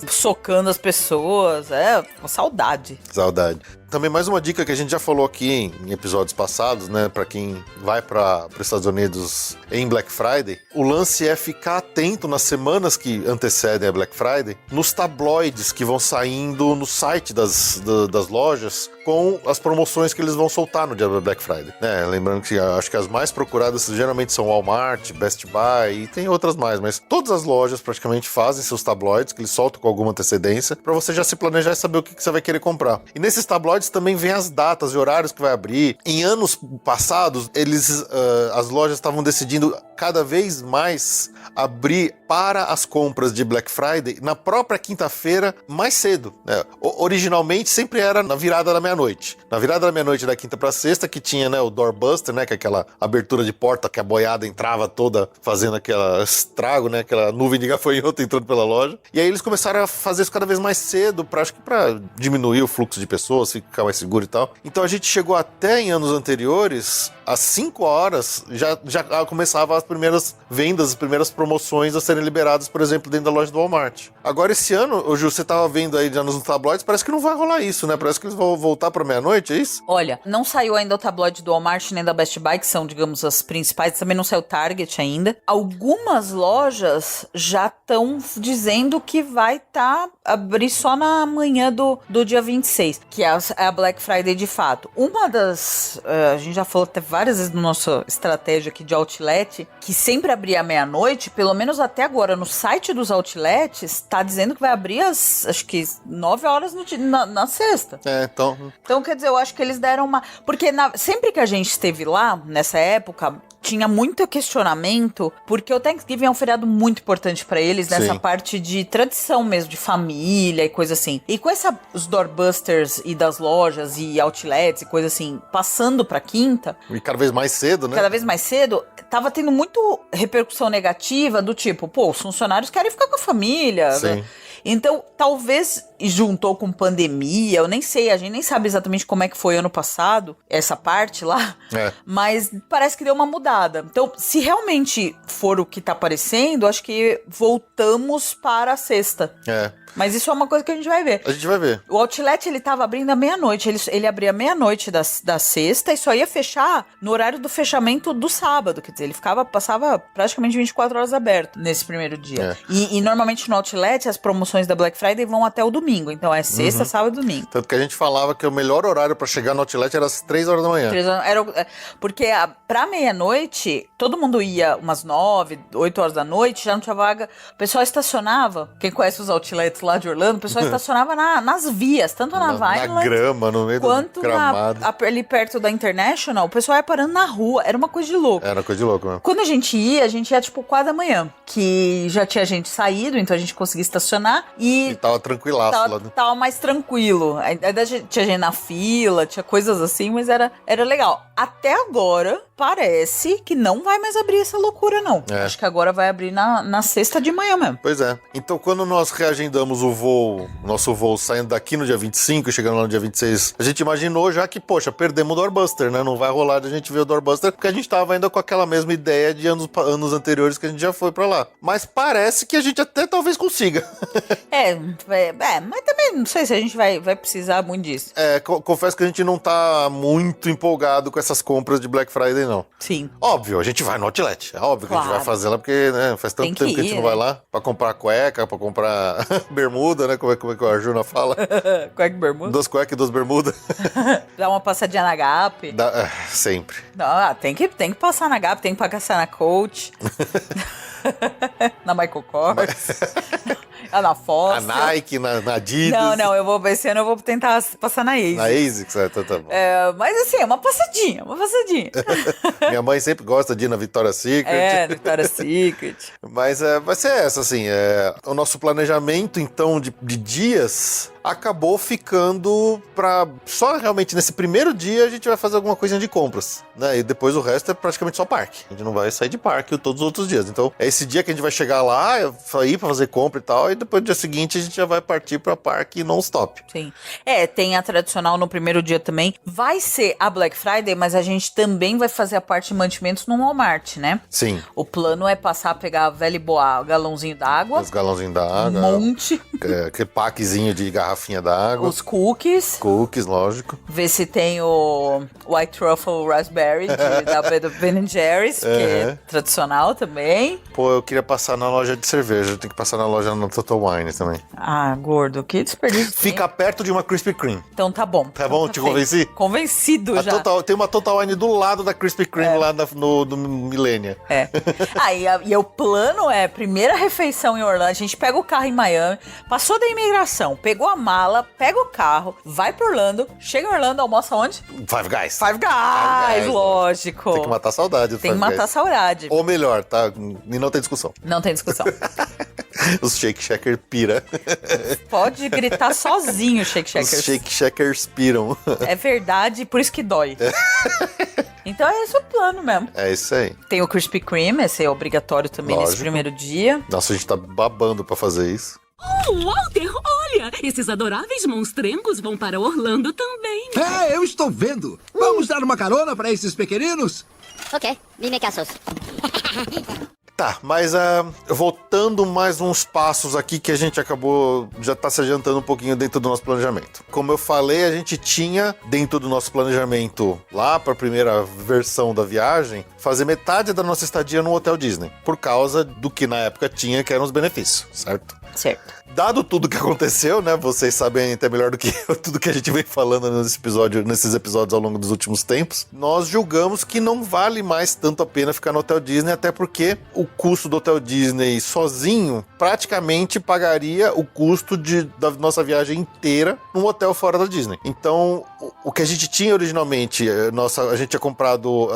Socando as pessoas. É uma saudade.
Saudade. Também mais uma dica que a gente já falou aqui em episódios passados, né? Pra quem vai para os Estados Unidos em Black Friday, o lance é ficar atento nas semanas que antecedem a Black Friday, nos tabloides que vão saindo no site das lojas com as promoções que eles vão soltar no dia da Black Friday, né? Lembrando que acho que as mais procuradas geralmente são Walmart, Best Buy e tem outras mais, mas todas as lojas praticamente fazem seus tabloides que eles soltam com alguma antecedência pra você já se planejar e saber o que você vai querer comprar. E nesses tabloides também vem as datas e horários que vai abrir. Em anos passados, as lojas estavam decidindo cada vez mais abrir para as compras de Black Friday na própria quinta-feira mais cedo, né? Originalmente sempre era na virada da meia-noite. Na virada da meia-noite da quinta pra sexta, que tinha, né, o doorbuster, né, que é aquela abertura de porta que a boiada entrava toda fazendo aquele estrago, né, aquela nuvem de gafanhoto entrando pela loja. E aí eles começaram a fazer isso cada vez mais cedo, acho que pra diminuir o fluxo de pessoas, ficar mais seguro e tal. Então a gente chegou até em anos anteriores, às 5 horas, já começava as primeiras vendas, as primeiras promoções a serem liberadas, por exemplo, dentro da loja do Walmart. Agora, esse ano, ô Ju, você tava vendo aí já nos tabloides, parece que não vai rolar isso, né? Parece que eles vão voltar pra meia-noite, é isso?
Olha, não saiu ainda o tabloide do Walmart nem da Best Buy, que são, digamos, as principais. Também não saiu o Target ainda. Algumas lojas já estão dizendo que vai abrir só na manhã do dia 26, que é a Black Friday de fato. Uma das... a gente já falou até várias vezes na nossa estratégia aqui de outlet, que sempre abria à meia-noite, pelo menos até agora, no site dos outlets, tá dizendo que vai abrir acho que 9 horas na sexta. Então, quer dizer, eu acho que eles deram uma... Porque sempre que a gente esteve lá, nessa época, tinha muito questionamento, porque o Thanksgiving é um feriado muito importante pra eles, nessa parte de tradição mesmo, de família e coisa assim. E com os doorbusters e das lojas e outlets e coisa assim, passando pra quinta...
E cada vez mais cedo, né?
Cada vez mais cedo, tava tendo muito repercussão negativa do tipo, os funcionários querem ficar com a família.
Sim.
Então, talvez juntou com pandemia, eu nem sei, a gente nem sabe exatamente como é que foi ano passado, essa parte lá, mas parece que deu uma mudada. Então, se realmente for o que tá aparecendo, acho que voltamos para a sexta. Mas isso é uma coisa que a gente vai ver.
A gente vai ver.
O outlet, ele tava abrindo à meia-noite. Ele abria meia-noite da sexta e só ia fechar no horário do fechamento do sábado. Quer dizer, ele passava praticamente 24 horas aberto nesse primeiro dia. E normalmente no outlet, as promoções da Black Friday vão até o domingo. Então é sexta, sábado e domingo.
Tanto que a gente falava que o melhor horário pra chegar no outlet era às 3 horas da manhã.
Porque pra meia-noite, todo mundo ia umas 9, 8 horas da noite, já não tinha vaga. O pessoal estacionava. Quem conhece os outlets lá de Orlando, o pessoal estacionava nas vias, tanto na Vineland,
na grama, no meio do gramado.
Ali perto da International, o pessoal ia parando na rua, era uma coisa de louco.
Era coisa de louco mesmo.
Quando a gente ia tipo 4 da manhã, que já tinha gente saído, então a gente conseguia estacionar e
tava tranquilaço lá.
Tava mais tranquilo. Ainda tinha gente na fila, tinha coisas assim, mas era legal. Até agora, parece que não vai mais abrir essa loucura, não. Acho que agora vai abrir na sexta de manhã mesmo.
Pois é. Então, quando nós reagendamos nosso voo saindo daqui no dia 25 e chegando lá no dia 26, a gente imaginou já que, poxa, perdemos o doorbuster, né? Não vai rolar de a gente ver o doorbuster, porque a gente tava ainda com aquela mesma ideia de anos anteriores que a gente já foi pra lá. Mas parece que a gente até talvez consiga.
Mas também não sei se a gente vai precisar muito disso.
Confesso que a gente não tá muito empolgado com essas compras de Black Friday, não.
Sim.
Óbvio, a gente vai no outlet. É óbvio que a gente vai fazer lá, porque, né, faz tanto tempo que a gente não vai lá pra comprar cueca, pra comprar bermuda, né? Como é que a Juna fala?
Cueca e bermuda?
2 cuecas e 2 bermudas.
Dá uma passadinha na Gap.
Sempre.
Não, tem que passar na Gap, tem que passar na Coach. Na Michael Kors. Na Fox.
A Nike, na Adidas.
Não, esse ano eu vou tentar passar na ASICS.
Na ASICS, tá bom.
Mas assim, é uma passadinha.
Minha mãe sempre gosta de ir na Victoria's Secret.
Victoria's Secret.
Mas vai ser essa, assim, o nosso planejamento, então, de dias acabou ficando pra... Só realmente nesse primeiro dia a gente vai fazer alguma coisinha de compras, né? E depois o resto é praticamente só parque. A gente não vai sair de parque todos os outros dias. Então, é esse dia que a gente vai chegar lá, ir pra fazer compra e tal, e depois no dia seguinte a gente já vai partir pra parque non-stop.
Sim. Tem a tradicional no primeiro dia também. Vai ser a Black Friday, mas a gente também vai fazer a parte de mantimentos no Walmart, né?
Sim.
O plano é passar a pegar a velha e boa, o galãozinho d'água.
Os galãozinhos d'água.
Um monte.
Aquele packzinho de garrafinha d'água.
Os cookies.
Cookies, lógico.
Ver se tem o White Truffle Raspberry da Ben &Jerry's, que é tradicional também.
Pô, eu queria passar na loja de cerveja. Tem que passar na loja Total Wine também.
Ah, gordo, que desperdício.
Fica perto de uma Krispy Kreme.
Então tá bom.
Tá bom? Te convenci?
Convencido já.
Tem uma Total Wine do lado da Krispy Kreme lá no Millennia.
É. E o plano é, primeira refeição em Orlando, a gente pega o carro em Miami, passou da imigração, pegou a mala, pega o carro, vai pro Orlando, chega em Orlando, almoça onde?
Five Guys.
Five Guys, lógico.
Tem que matar a saudade do
Tem que
Five
matar a
Guys.
saudade.
Ou melhor, tá? E não tem discussão.
Não tem discussão.
Os Shake Shacker pira.
Pode gritar sozinho, Shake
Os
Shackers.
Shake Shackers piram.
É verdade, por isso que dói. Então é esse o plano mesmo.
É isso aí.
Tem o Krispy Kreme, esse é obrigatório também nesse
Lógico.
primeiro dia.
Nossa, a gente tá babando pra fazer isso.
Oh, Walter, olha! Esses adoráveis monstrengos vão para Orlando também.
É, eu estou vendo. Vamos dar uma carona para esses pequeninos?
Ok, dime casos.
Tá, mas voltando mais uns passos aqui que a gente acabou, já tá se adiantando um pouquinho dentro do nosso planejamento. Como eu falei, a gente tinha dentro do nosso planejamento, lá para a primeira versão da viagem, fazer metade da nossa estadia no Hotel Disney, por causa do que na época tinha, que eram os benefícios, certo?
Certo.
Dado tudo que aconteceu, né? Vocês sabem até melhor do que eu tudo que a gente vem falando nesses episódios ao longo dos últimos tempos. Nós julgamos que não vale mais tanto a pena ficar no Hotel Disney, até porque o custo do Hotel Disney sozinho praticamente pagaria o custo da nossa viagem inteira num hotel fora da Disney. Então, o que a gente tinha originalmente, a gente tinha comprado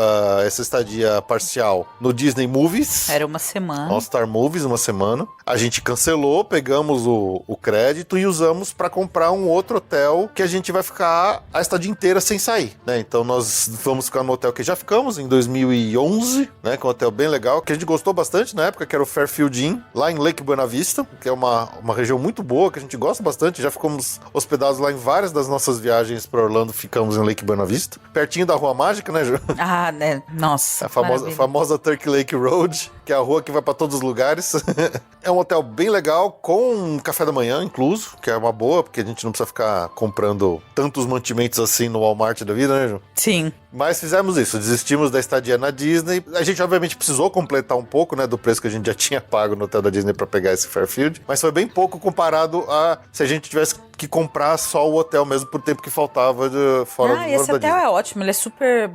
essa estadia parcial no Disney Movies.
Era uma semana.
All Star Movies, uma semana. A gente cancelou, pegamos o crédito e usamos para comprar um outro hotel que a gente vai ficar a estadia inteira sem sair, né? Então nós vamos ficar no hotel que já ficamos em 2011, né? Que é um hotel bem legal, que a gente gostou bastante na época, que era o Fairfield Inn, lá em Lake Buena Vista, que é uma região muito boa, que a gente gosta bastante. Já ficamos hospedados lá em várias das nossas viagens para Orlando, ficamos em Lake Buena Vista, pertinho da Rua Mágica, né, Ju?
Ah, né? Nossa.
A famosa Turkey Lake Road, que é a rua que vai para todos os lugares. É um hotel bem legal, com café da manhã incluso, que é uma boa, porque a gente não precisa ficar comprando tantos mantimentos assim no Walmart da vida, né, Ju?
Sim.
Mas fizemos isso, desistimos da estadia na Disney. A gente obviamente precisou completar um pouco, né, do preço que a gente já tinha pago no hotel da Disney para pegar esse Fairfield, mas foi bem pouco comparado a se a gente tivesse que comprar só o hotel mesmo por tempo que faltava fora do
Esse
da
hotel
Disney.
é ótimo, ele é super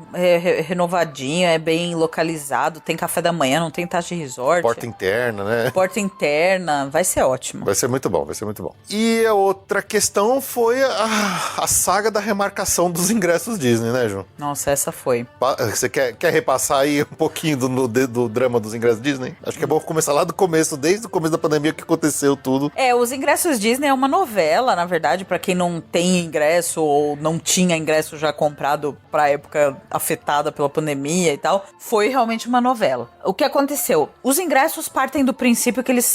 renovadinho, é bem localizado, tem café da manhã, não tem taxa de resort.
Porta interna, né?
Porta interna, vai ser ótimo.
Vai ser muito bom, vai ser muito bom. E a outra questão foi a saga da remarcação dos ingressos Disney, né, Ju?
Nossa, essa foi.
Você quer repassar aí um pouquinho do drama dos ingressos Disney? Acho que é bom começar lá do começo, desde o começo da pandemia que aconteceu tudo.
Os ingressos Disney é uma novela, na verdade, pra quem não tem ingresso ou não tinha ingresso já comprado pra época afetada pela pandemia e tal, foi realmente uma novela. O que aconteceu? Os ingressos partem do princípio que eles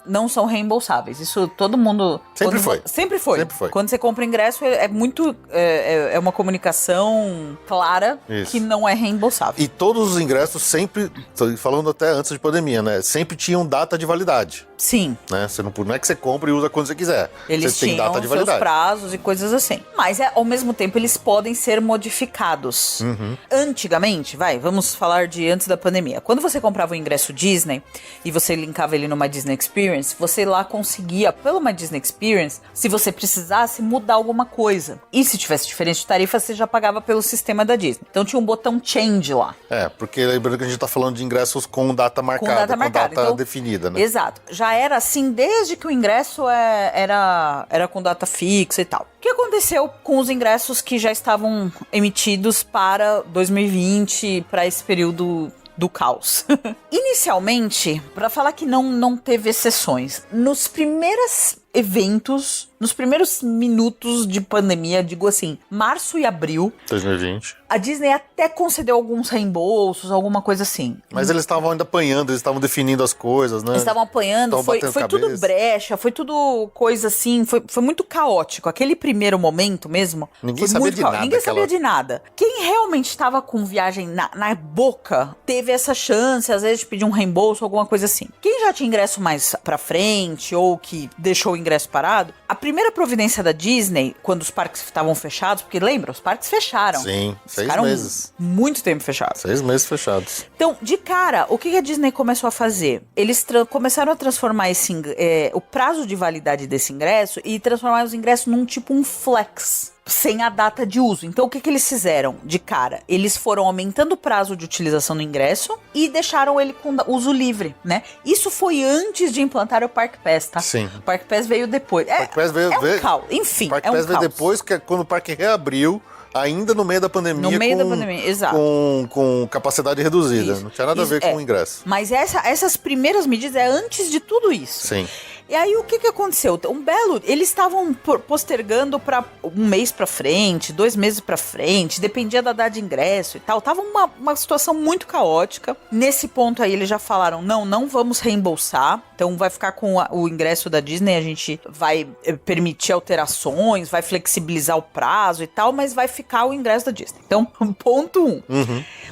não são reembolsáveis. Isso todo mundo...
Sempre foi.
Sempre foi.
Sempre foi.
Quando você compra ingresso, é muito... É uma comunicação clara
Isso.
que não é reembolsável.
E todos os ingressos sempre, falando até antes de pandemia, né? Sempre tinham data de validade,
Sim.
né? Você não é que você compra e usa quando você quiser.
Eles
você tem
tinham
data de
seus
validade.
prazos e coisas assim. Mas, ao mesmo tempo, eles podem ser modificados.
Uhum.
Antigamente, vamos falar de antes da pandemia. Quando você comprava o ingresso Disney e você linkava ele numa Disney Experience, você lá conseguia, pela uma Disney Experience, se você precisasse, mudar alguma coisa. E se tivesse diferente de tarifa, você já pagava pelo sistema da Disney. Então tinha um botão Change lá.
Porque lembrando que a gente tá falando de ingressos com data marcada, com data
Então,
definida, né?
Exato. Já era assim desde que o ingresso era com data fixa e tal. O que aconteceu com os ingressos que já estavam emitidos para 2020, para esse período do caos? Inicialmente, para falar que não teve exceções, nos primeiros eventos, nos primeiros minutos de pandemia, digo assim, março e abril,
2020.
a Disney até concedeu alguns reembolsos, alguma coisa assim.
Mas eles estavam ainda apanhando, eles estavam definindo as coisas, né?
Eles estavam apanhando,
Estavam
foi
batendo
tudo
cabeça.
brecha, foi tudo coisa assim, foi muito caótico. Aquele primeiro momento mesmo.
Ninguém
foi
sabia
muito
de
caótico.
nada,
Ninguém
aquela-
sabia de nada. Quem realmente estava com viagem na boca, teve essa chance, às vezes, de pedir um reembolso, alguma coisa assim. Quem já tinha ingresso mais pra frente, ou que deixou o ingresso parado, a primeira providência da Disney, quando os parques estavam fechados, porque lembra, os parques fecharam.
Sim, 6
Ficaram
meses.
muito tempo fechados.
6 meses fechados.
Então, de cara, o que a Disney começou a fazer? Eles começaram a transformar o prazo de validade desse ingresso e transformar os ingressos num tipo um flex, sem a data de uso. Então, o que eles fizeram de cara? Eles foram aumentando o prazo de utilização do ingresso e deixaram ele com uso livre, né? Isso foi antes de implantar o Park Pass, tá?
Sim.
O Park Pass veio depois.
Park Pass veio,
um caos. Enfim,
Park
é um
Pass veio
caos.
depois, que é quando o parque reabriu, ainda no meio da pandemia.
No meio da pandemia, exato.
Com capacidade reduzida.
Isso.
Não tinha nada a ver com o ingresso.
Mas essas primeiras medidas é antes de tudo isso.
Sim.
E aí, o que aconteceu? Eles estavam postergando para um mês pra frente, 2 meses pra frente, dependia da data de ingresso e tal. Tava uma situação muito caótica. Nesse ponto aí, eles já falaram, não vamos reembolsar. Então, vai ficar com o ingresso da Disney, a gente vai permitir alterações, vai flexibilizar o prazo e tal, mas vai ficar o ingresso da Disney. Então, ponto 1.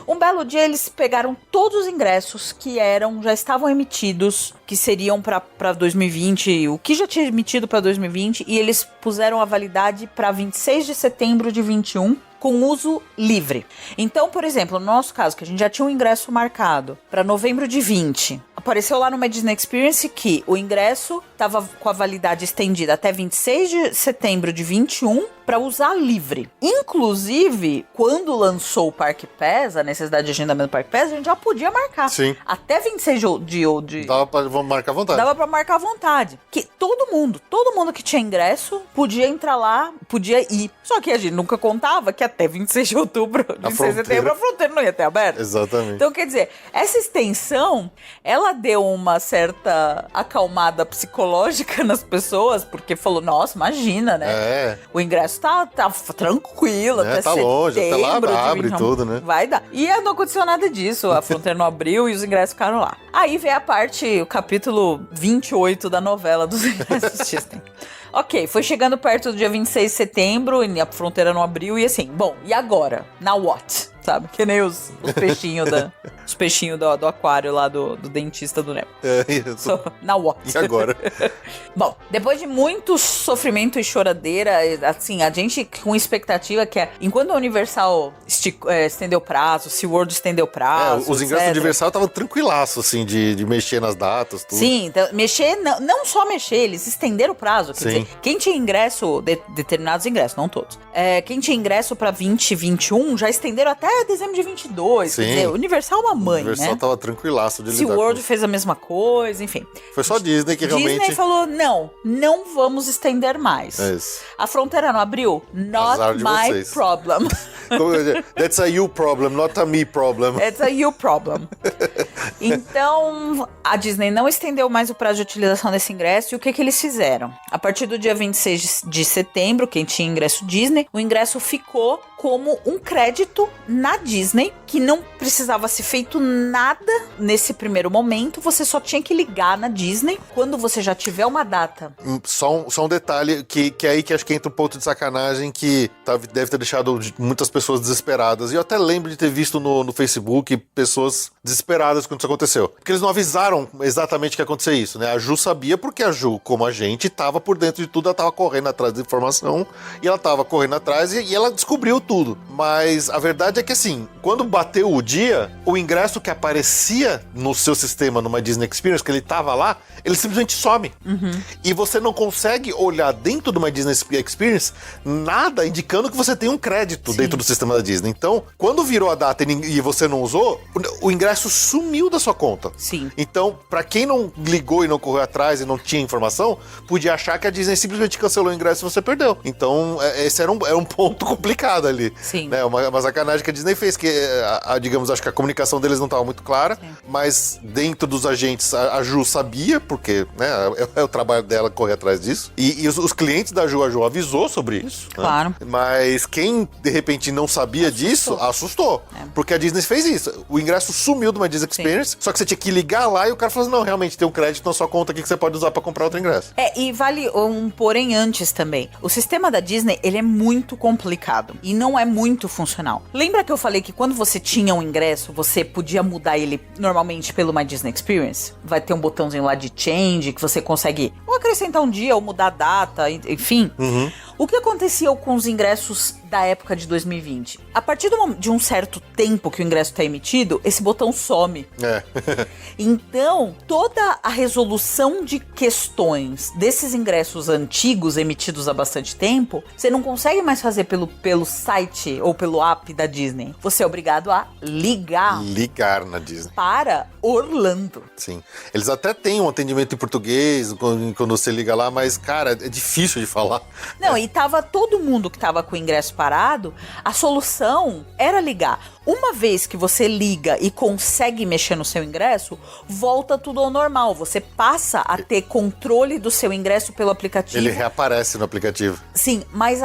Um belo dia, eles pegaram todos os ingressos que já estavam emitidos, que seriam para 2020, o que já tinha emitido para 2020, e eles puseram a validade para 26 de setembro de 21, com uso livre. Então, por exemplo, no nosso caso, que a gente já tinha um ingresso marcado para novembro de 20, apareceu lá no Disney Experience que o ingresso estava com a validade estendida até 26 de setembro de 21 para usar livre. Inclusive, quando lançou o Park Pass, a necessidade de agendamento do Park Pass, a gente já podia marcar.
Sim.
Até 26 de
Dava pra marcar à vontade.
Dava pra marcar à vontade. Que todo mundo que tinha ingresso podia entrar lá, podia ir. Só que a gente nunca contava que até 26 de outubro, 26 de setembro, a fronteira não ia ter aberta.
Exatamente.
Então, quer dizer, essa extensão, ela deu uma certa acalmada psicológica nas pessoas, porque falou, nossa, imagina, né? O ingresso tá tranquilo, até
tá longe, até lá abre tudo, né?
Vai dar. E não aconteceu nada disso, a fronteira não abriu e os ingressos ficaram lá. Aí vem o capítulo 28 da novela dos ingressos Disney. Ok, foi chegando perto do dia 26 de setembro e a fronteira não abriu e assim, bom, e agora? Now what? Sabe? Que nem os peixinhos do aquário lá do dentista do Nemo.
Isso.
Now what?
E agora?
Bom, depois de muito sofrimento e choradeira, assim, a gente com expectativa que enquanto a Universal estendeu prazo, SeaWorld estendeu prazo,
os ingressos da Universal estavam tranquilaço, assim, de mexer nas datas, tudo.
Sim, então, não só mexer, eles estenderam o prazo. Quer dizer, quem tinha ingresso, determinados ingressos, não todos, quem tinha ingresso pra 2021 já estenderam até dezembro de 22.
Sim.
Quer dizer, Universal é uma mãe,
Universal tava tranquilaço de lidar com
SeaWorld
isso.
fez a mesma coisa, enfim.
Foi só a Disney que realmente...
Disney falou, não vamos estender mais.
É isso.
A fronteira não abriu? Not
Azar de
my
vocês.
problem.
That's a you problem, not a me problem.
It's a you problem. Então, a Disney não estendeu mais o prazo de utilização desse ingresso. E o que eles fizeram? A partir do dia 26 de setembro, quem tinha ingresso Disney, o ingresso ficou como um crédito na Disney, que não precisava ser feito nada nesse primeiro momento. Você só tinha que ligar na Disney quando você já tiver uma data.
Só um detalhe, que é aí que acho que entra um ponto de sacanagem que deve ter deixado muitas pessoas desesperadas. E eu até lembro de ter visto no Facebook pessoas desesperadas quando isso aconteceu. Porque eles não avisaram exatamente que ia acontecer isso, né? A Ju sabia porque a Ju, como a gente, estava por dentro de tudo, ela estava correndo atrás da informação e ela estava correndo atrás e ela descobriu tudo. Mas a verdade é que assim, quando bateu o dia, o ingresso que aparecia no seu sistema, numa Disney Experience, que ele estava lá, ele simplesmente some. E você não consegue olhar dentro de uma Disney Experience nada indicando que você tem um crédito dentro do sistema da Disney. Então, quando virou a data e você não usou, o ingresso sumiu da sua conta.
Sim.
Então, pra quem não ligou e não correu atrás e não tinha informação, podia achar que a Disney simplesmente cancelou o ingresso e você perdeu. Então, esse era um ponto complicado ali.
Sim.
Né? Uma sacanagem que a Disney fez, que, digamos, acho que a comunicação deles não estava muito clara,
Sim.
mas dentro dos agentes, a Ju sabia, porque né, é o trabalho dela correr atrás disso. E os clientes da Ju, a Ju avisou sobre isso.
Claro.
Né? Mas quem, de repente, não sabia disso, assustou. Porque a Disney fez isso. O ingresso sumiu de uma Disney Experience, só que você tinha que ligar lá e o cara falou assim, não, realmente tem um crédito na sua conta aqui que você pode usar pra comprar outro ingresso.
E vale um porém antes também. O sistema da Disney, ele é muito complicado e não é muito funcional. Lembra que eu falei que quando você você tinha um ingresso, você podia mudar ele normalmente pelo My Disney Experience. Vai ter um botãozinho lá de change, que você consegue ou acrescentar um dia, ou mudar a data, enfim. O que acontecia com os ingressos da época de 2020? A partir de um certo tempo que o ingresso está emitido, esse botão some. Então, toda a resolução de questões desses ingressos antigos emitidos há bastante tempo, você não consegue mais fazer pelo site ou pelo app da Disney. Você é obrigado a ligar
na Disney.
para Orlando.
Sim. Eles até têm um atendimento em português quando você liga lá, mas, cara, é difícil de falar.
Não, e tava todo mundo que tava com o ingresso parado, a solução era ligar. Uma vez que você liga e consegue mexer no seu ingresso, volta tudo ao normal. Você passa a ter controle do seu ingresso pelo aplicativo.
Ele reaparece no aplicativo.
Sim, mas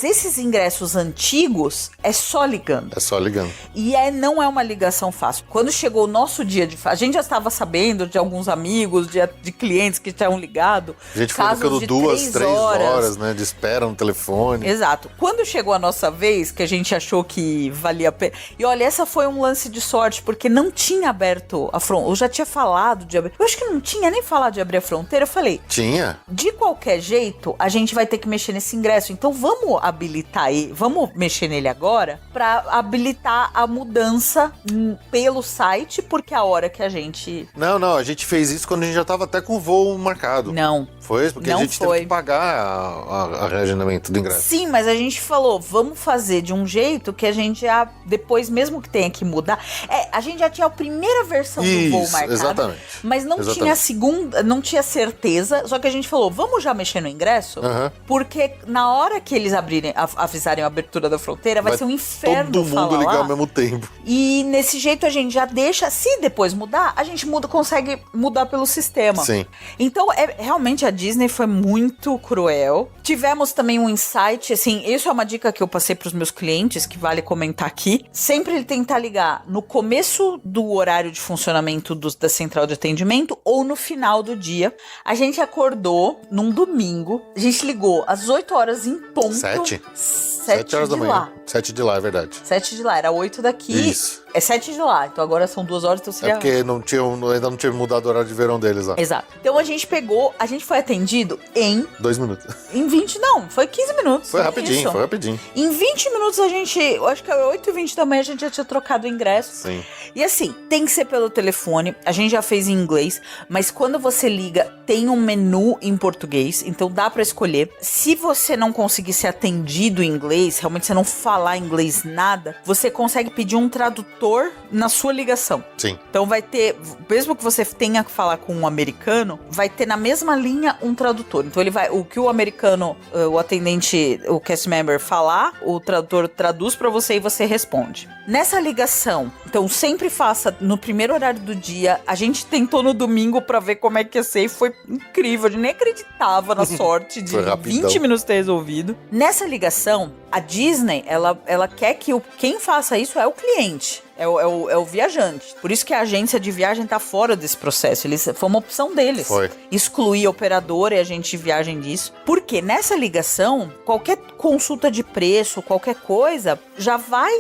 esses ingressos antigos é só ligando.
É só ligando.
E não é uma ligação fácil. Quando chegou o nosso dia a gente já estava sabendo de alguns amigos, de clientes que tinham ligado.
A gente foi ficando 2, 3 horas, né, de espera no telefone.
Exato. Quando chegou a nossa vez, que a gente achou que valia a pena... E olha, essa foi um lance de sorte, porque não tinha aberto a fronteira. Eu já tinha falado de abrir... Eu acho que não tinha nem falado de abrir a fronteira. Eu falei...
Tinha.
De qualquer jeito, a gente vai ter que mexer nesse ingresso. Então vamos habilitar ele, vamos mexer nele agora pra habilitar a mudança pelo site, porque a hora que a gente...
Não, a gente fez isso quando a gente já tava até com o voo marcado.
Não.
Foi? Porque
não
a gente
foi.
teve que pagar a reagendamento do ingresso.
Sim, mas a gente falou, vamos fazer de um jeito que a gente já, depois mesmo que tenha que mudar... a gente já tinha a primeira versão do voo marcado.
Exatamente.
Mas não tinha a segunda, não tinha certeza, só que a gente falou, vamos já mexer no ingresso? Porque na hora que eles avisarem a abertura da fronteira, vai ser um inferno
todo mundo ligar ao mesmo tempo.
E nesse jeito a gente já deixa, se depois mudar, a gente consegue mudar pelo sistema.
Sim.
Então, realmente a Disney foi muito cruel. Tivemos também um insight, assim, isso é uma dica que eu passei pros meus clientes, que vale comentar aqui. Sempre ele tentar ligar no começo do horário de funcionamento da central de atendimento ou no final do dia. A gente acordou num domingo, a gente ligou às 8 horas em ponto.
7 horas da manhã.
Lá.
7 de lá, é verdade.
7 de lá, era 8 daqui.
Isso.
É 7 de lá, então agora são 2 horas, então seria...
É porque ainda não tinha mudado o horário de verão deles lá.
Exato. Então a gente foi atendido em...
2 minutos.
Em 20, não, foi 15 minutos.
Foi rapidinho.
Em 20 minutos eu acho que era 8h20 da manhã, a gente já tinha trocado o ingresso.
Sim.
E assim, tem que ser pelo telefone, a gente já fez em inglês, mas quando você liga, tem um menu em português, então dá pra escolher. Se você não conseguir ser atendido em inglês, realmente você não falar inglês nada, você consegue pedir um tradutor na sua ligação.
Sim.
Então vai ter, mesmo que você tenha que falar com um americano, vai ter na mesma linha um tradutor. Então o que o americano, o atendente, o cast member falar, o tradutor traduz pra você e você responde. Nessa ligação, então sempre faça no primeiro horário do dia. A gente tentou no domingo pra ver como é que ia ser e foi incrível. A gente nem acreditava na sorte de 20 minutos ter resolvido. Nessa ligação, a Disney, ela quer que quem faça isso é o cliente. É o viajante. Por isso que a agência de viagem tá fora desse processo. Foi uma opção deles.
Foi.
Excluir a operadora e a agente de viagem disso. Porque nessa ligação, qualquer consulta de preço, qualquer coisa, já vai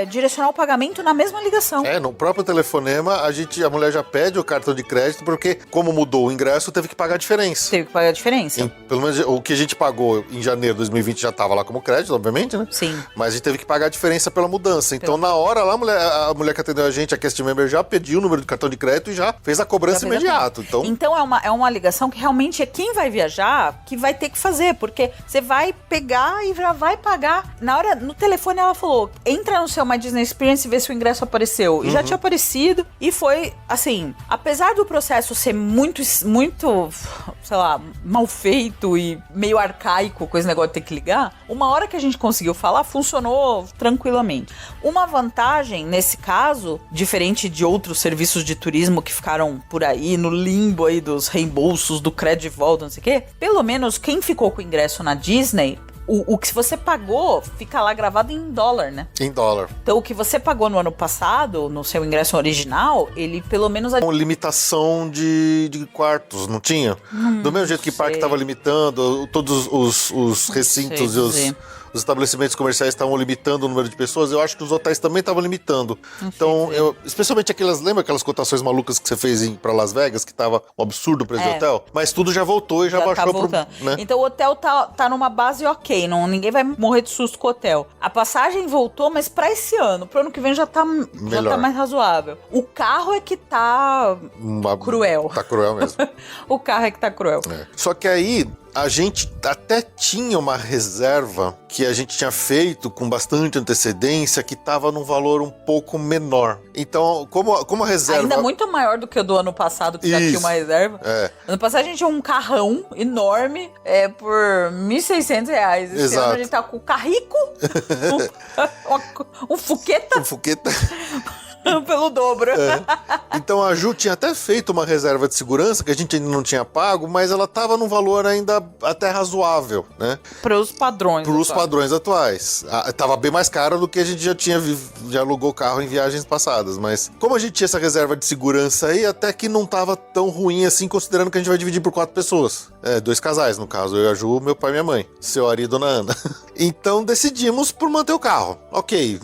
direcionar o pagamento na mesma ligação.
No próprio telefonema, a mulher já pede o cartão de crédito, porque como mudou o ingresso, teve que pagar a diferença.
Teve que pagar a diferença.
Pelo menos o que a gente pagou em janeiro de 2020 já tava lá como crédito, obviamente, né?
Sim.
Mas a gente teve que pagar a diferença pela mudança. Então, na hora lá, a mulher que atendeu a gente, a cast member, já pediu o número do cartão de crédito e já fez a cobrança imediato. Então
é uma ligação que realmente é quem vai viajar que vai ter que fazer, porque você vai pegar e já vai pagar. Na hora, no telefone ela falou, entra no seu My Disney Experience e vê se o ingresso apareceu. E já tinha aparecido. E foi, assim, apesar do processo ser muito, sei lá, mal feito e meio arcaico com esse negócio de ter que ligar, uma hora que a gente conseguiu falar, funcionou tranquilamente. Uma vantagem, nesse caso, diferente de outros serviços de turismo que ficaram por aí, no limbo aí dos reembolsos, do crédito de volta, não sei o quê, pelo menos quem ficou com o ingresso na Disney, o que você pagou fica lá gravado em dólar, né?
Em dólar.
Então, o que você pagou no ano passado, no seu ingresso original, ele pelo menos...
Uma limitação de quartos, não tinha? Do mesmo jeito que o parque estava limitando, todos os recintos e os estabelecimentos comerciais estavam limitando o número de pessoas, eu acho que os hotéis também estavam limitando. Então, especialmente lembra aquelas cotações malucas que você fez pra Las Vegas, que tava um absurdo o preço do hotel? Mas tudo já voltou e já baixou
tá
né?
Então o hotel tá numa base ok, ninguém vai morrer de susto com o hotel. A passagem voltou, mas pra esse ano, pro ano que vem já tá mais razoável. O carro é que tá cruel.
Tá cruel mesmo.
O carro é que tá cruel.
Só que aí, a gente até tinha uma reserva que a gente tinha feito com bastante antecedência, que estava num valor um pouco menor. Então, como a reserva...
Ainda muito maior do que o do ano passado, que já tinha uma reserva. Ano passado a gente tinha um carrão enorme por R$1.600. Esse ano a gente tá com o carrico, um fuqueta.
Um fuqueta...
Pelo dobro.
Então a Ju tinha até feito uma reserva de segurança que a gente ainda não tinha pago, mas ela estava num valor ainda até razoável, né?
Para os padrões.
Para os padrões atuais. Tava bem mais caro do que a gente já alugou carro em viagens passadas, mas como a gente tinha essa reserva de segurança aí, até que não tava tão ruim assim, considerando que a gente vai dividir por 4 pessoas. 2 casais, no caso, eu e a Ju, meu pai e minha mãe, seu Ari e Dona Ana. Então decidimos por manter o carro. Ok,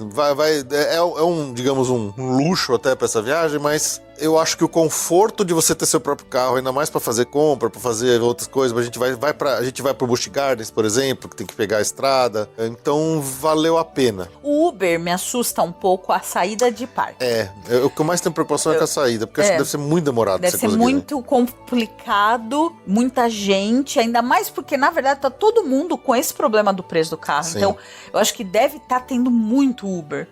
digamos, um luxo até para essa viagem, mas eu acho que o conforto de você ter seu próprio carro, ainda mais para fazer compra, para fazer outras coisas, a gente vai pro Busch Gardens, por exemplo, que tem que pegar a estrada, então valeu a pena.
O Uber me assusta um pouco a saída de parque.
O que eu mais tenho preocupação é com a saída, porque acho que deve ser muito demorado.
Deve ser muito complicado, muita gente, ainda mais porque, na verdade, tá todo mundo com esse problema do preço do carro. Sim. Então, eu acho que deve estar tendo muito Uber.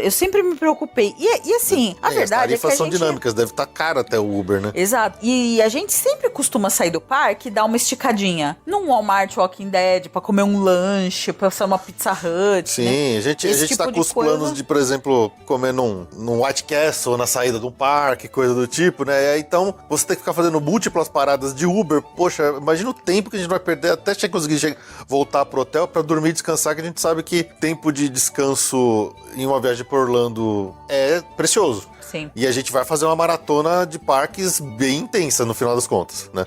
Eu sempre me preocupei. E assim, a verdade é que
são dinâmicas, deve estar caro até o Uber, né?
Exato. E a gente sempre costuma sair do parque e dar uma esticadinha num Walmart Walking Dead pra comer um lanche, pra passar uma Pizza Hut.
Sim,
né?
a gente tá com os planos de, por exemplo, comer num White Castle na saída de um parque, coisa do tipo, né? Então, você tem que ficar fazendo múltiplas paradas de Uber. Poxa, imagina o tempo que a gente vai perder até conseguir voltar pro hotel pra dormir e descansar, que a gente sabe que tempo de descanso em uma viagem por Orlando é precioso.
Sim.
E a gente vai fazer uma maratona de parques bem intensa no final das contas, né?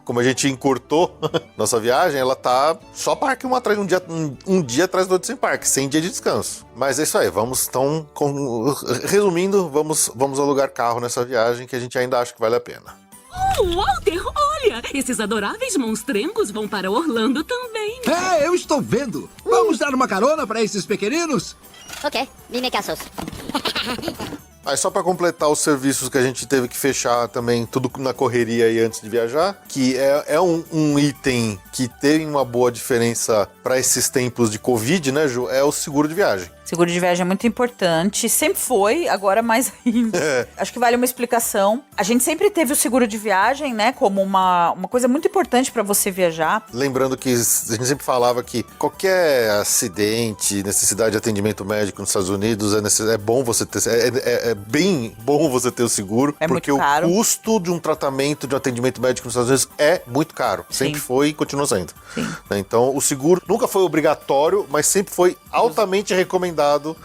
Como a gente encurtou nossa viagem, ela tá só parque um dia atrás do outro sem parque, sem dia de descanso. Mas é isso aí, resumindo, vamos alugar carro nessa viagem que a gente ainda acha que vale a pena.
Oh, Walter, olha! Esses adoráveis monstrengos vão para Orlando também.
Eu estou vendo. Vamos dar uma carona para esses pequeninos?
Ok, dime casos.
Aí só para completar os serviços que a gente teve que fechar também, tudo na correria aí antes de viajar, que é um item que tem uma boa diferença para esses tempos de Covid, né, Ju? É o seguro de viagem.
Seguro de viagem é muito importante, sempre foi, agora mais ainda. Acho que vale uma explicação. A gente sempre teve o seguro de viagem, né, como uma coisa muito importante para você viajar.
Lembrando que a gente sempre falava que qualquer acidente, necessidade de atendimento médico nos Estados Unidos, é bom você ter, é bem bom você ter o seguro, porque o custo de um tratamento, de um atendimento médico nos Estados Unidos é muito caro. Sempre foi e continua sendo.
Sim.
Então, o seguro nunca foi obrigatório, mas sempre foi altamente recomendado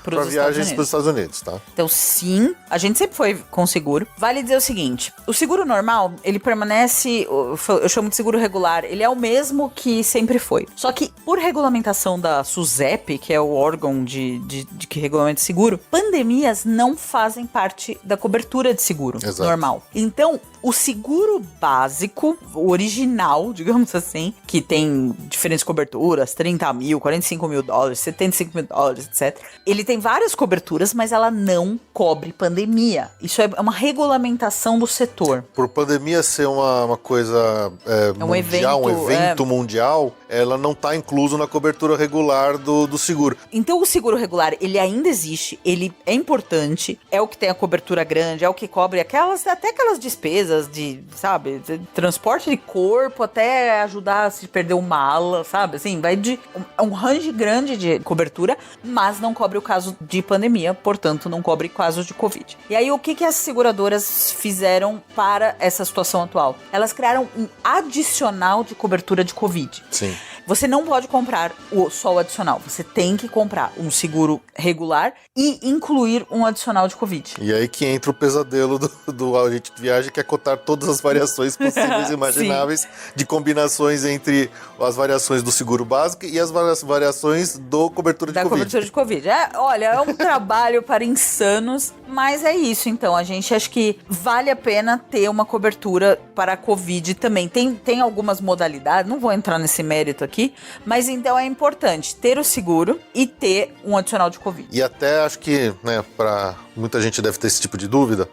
para viagens para os Estados Unidos, tá?
Então, sim, a gente sempre foi com seguro. Vale dizer o seguinte, o seguro normal, ele permanece, eu chamo de seguro regular, ele é o mesmo que sempre foi. Só que, por regulamentação da SUSEP, que é o órgão de que regulamenta seguro, pandemias não fazem parte da cobertura de seguro normal. Então, o seguro básico, o original, digamos assim, que tem diferentes coberturas, 30 mil, 45 mil dólares, 75 mil dólares, etc. Ele tem várias coberturas, mas ela não cobre pandemia. Isso é uma regulamentação do setor.
Por pandemia ser uma coisa mundial, um evento mundial, ela não está incluso na cobertura regular do seguro.
Então o seguro regular, ele ainda existe, ele é importante, é o que tem a cobertura grande, é o que cobre até aquelas despesas de, sabe, de transporte de corpo, até ajudar a se perder uma ala, sabe, assim, vai de um range grande de cobertura, mas não cobre o caso de pandemia, portanto não cobre casos de Covid. E aí o que as seguradoras fizeram para essa situação atual? Elas criaram um adicional de cobertura de Covid.
Sim.
você não pode comprar só o adicional. Você tem que comprar um seguro regular e incluir um adicional de Covid.
E aí que entra o pesadelo do agente de viagem, que é cotar todas as variações possíveis e imagináveis de combinações entre as variações do seguro básico e as variações do cobertura de
Da
Covid.
cobertura de Covid. Olha, é um trabalho para insanos, mas é isso, então. A gente acha que vale a pena ter uma cobertura para a Covid também. Tem algumas modalidades, não vou entrar nesse mérito aqui, mas então é importante ter o seguro e ter um adicional de Covid.
E até acho que, né, pra muita gente deve ter esse tipo de dúvida.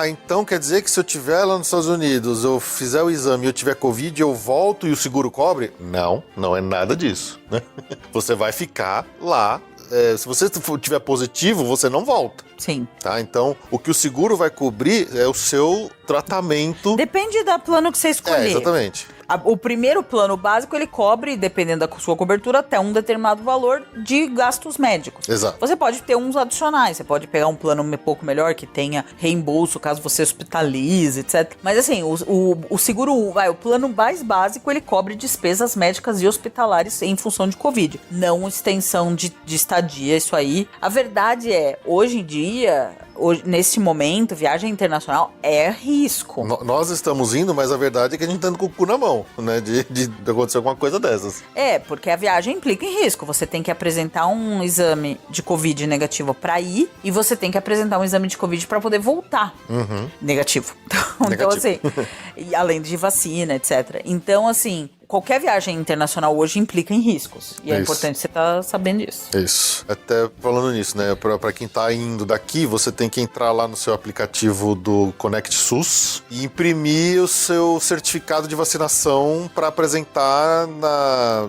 Então quer dizer que se eu estiver lá nos Estados Unidos, eu fizer o exame e eu tiver Covid, eu volto e o seguro cobre? Não é nada disso, né? Você vai ficar lá. Se você tiver positivo, você não volta.
Sim.
Tá? Então, o que o seguro vai cobrir é o seu tratamento.
Depende do plano que você escolher.
Exatamente.
O primeiro plano básico, ele cobre, dependendo da sua cobertura, até um determinado valor de gastos médicos.
Exato.
Você pode ter uns adicionais, você pode pegar um plano um pouco melhor, que tenha reembolso caso você hospitalize, etc. Mas assim, o seguro, o plano mais básico, ele cobre despesas médicas e hospitalares em função de Covid. Não extensão de estadia, isso aí. A verdade é, hoje em dia, nesse momento, viagem internacional é risco.
Nós estamos indo, mas a verdade é que a gente tá indo com o cu na mão, né? De acontecer alguma coisa dessas.
Porque a viagem implica em risco. Você tem que apresentar um exame de Covid negativo pra ir e você tem que apresentar um exame de Covid pra poder voltar negativo. Então, assim, e além de vacina, etc. Então, assim, qualquer viagem internacional hoje implica em riscos. E é importante você estar sabendo disso.
Isso. Até falando nisso, né? Pra quem tá indo daqui, você tem que entrar lá no seu aplicativo do Conect SUS e imprimir o seu certificado de vacinação para apresentar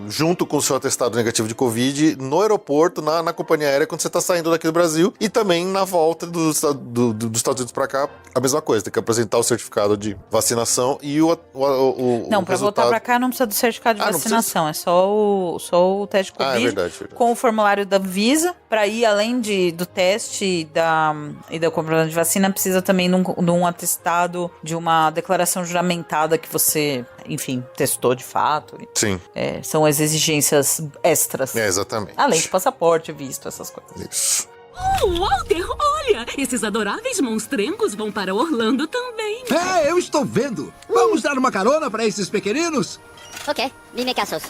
junto com o seu atestado negativo de Covid no aeroporto, na companhia aérea, quando você tá saindo daqui do Brasil, e também na volta dos Estados Unidos para cá, a mesma coisa. Tem que apresentar o certificado de vacinação e o
Não, para voltar para cá não precisa do certificado de vacinação, é só o teste de Covid,
verdade.
com o formulário da Visa. Para ir além do teste e da compra de vacina, precisa também de um atestado, de uma declaração juramentada que você, enfim, testou de fato.
Sim.
São as exigências extras.
Exatamente.
Além de passaporte, visto, essas coisas.
Isso.
Oh, Walter, olha! Esses adoráveis monstrengos vão para Orlando também.
Eu estou vendo. Vamos dar uma carona para esses pequeninos?
Ok, dime casos.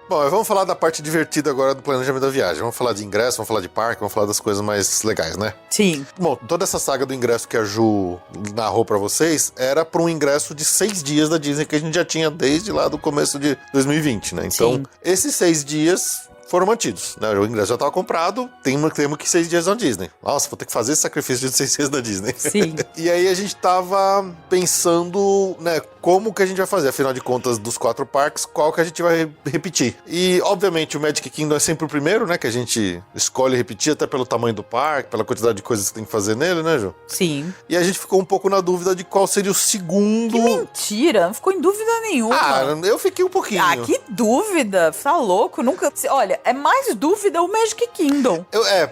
Bom, vamos falar da parte divertida agora do planejamento da viagem. Vamos falar de ingresso, vamos falar de parque, vamos falar das coisas mais legais, né?
Sim.
Bom, toda essa saga do ingresso que a Ju narrou pra vocês era para um ingresso de 6 dias da Disney que a gente já tinha desde lá do começo de 2020, né? Então,
Sim.
esses 6 dias foram mantidos, né? O ingresso já estava comprado, temos que 6 dias na Disney. Nossa, vou ter que fazer esse sacrifício de 6 dias na Disney.
Sim.
E aí a gente tava pensando, né, como que a gente vai fazer, afinal de contas, dos 4 parques, qual que a gente vai repetir. E, obviamente, o Magic Kingdom é sempre o primeiro, né, que a gente escolhe repetir, até pelo tamanho do parque, pela quantidade de coisas que tem que fazer nele, né, Ju?
Sim.
E a gente ficou um pouco na dúvida de qual seria o segundo...
Que mentira, não ficou em dúvida nenhuma.
Eu fiquei um pouquinho.
Que dúvida, tá louco, nunca... Olha, é mais dúvida o Magic Kingdom.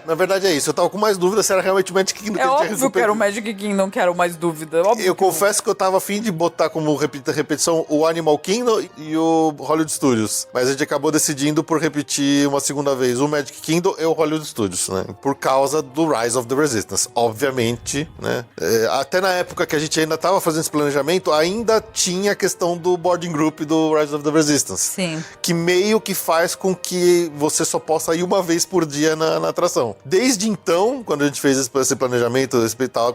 Na verdade é isso, eu tava com mais dúvida se era realmente o Magic Kingdom que a gente ia
Óbvio que era o Magic Kingdom que era o mais dúvida, óbvio.
Eu confesso que eu tava afim de botar como repetição o Animal Kingdom e o Hollywood Studios, mas a gente acabou decidindo por repetir uma segunda vez o Magic Kingdom e o Hollywood Studios, né? Por causa do Rise of the Resistance, obviamente, né? Até na época que a gente ainda tava fazendo esse planejamento, ainda tinha a questão do boarding group do Rise of the Resistance.
Sim.
Que meio que faz com que você só possa ir uma vez por dia na atração. Desde então, quando a gente fez esse planejamento,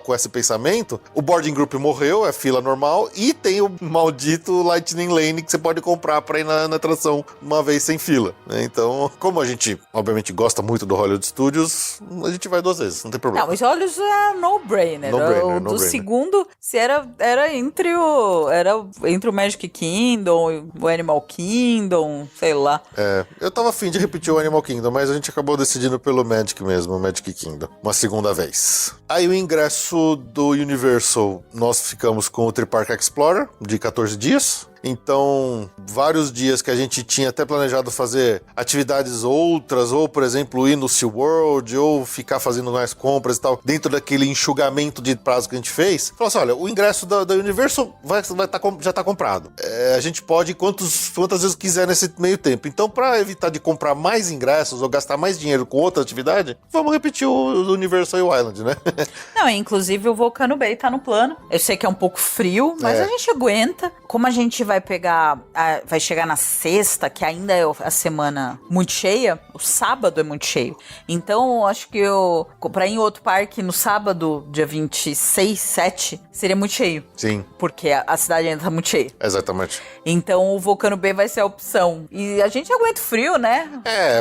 com esse pensamento, o boarding group morreu, é fila normal, e tem o maldito Lightning Lane que você pode comprar pra ir na atração uma vez sem fila, né? Então, como a gente, obviamente, gosta muito do Hollywood Studios, a gente vai 2 vezes, não tem problema.
Não, mas olha, isso é no-brainer. Do segundo, se era entre o Magic Kingdom, o Animal Kingdom, sei lá.
Eu tava afim de repetir o Animal Kingdom, mas a gente acabou decidindo pelo Magic mesmo, o Magic Kingdom, uma segunda vez. Aí o ingresso do Universal, nós ficamos com o Tripark Explorer, de 14 dias. Então, vários dias que a gente tinha até planejado fazer atividades outras, ou, por exemplo, ir no SeaWorld, ou ficar fazendo mais compras e tal, dentro daquele enxugamento de prazo que a gente fez, falou assim, olha, o ingresso da Universal já tá comprado. A gente pode ir quantas vezes quiser nesse meio tempo. Então, para evitar de comprar mais ingressos ou gastar mais dinheiro com outra atividade, vamos repetir o Universal e o Island, né?
Não, inclusive o Volcano Bay tá no plano. Eu sei que é um pouco frio, mas a gente aguenta. Como a gente vai vai chegar na sexta, que ainda é a semana muito cheia, o sábado é muito cheio. Então, acho que pra ir em outro parque no sábado, dia 26, 7, seria muito cheio.
Sim.
Porque a cidade ainda tá muito cheia.
Exatamente.
Então, o Volcano Bay vai ser a opção. E a gente aguenta o frio, né?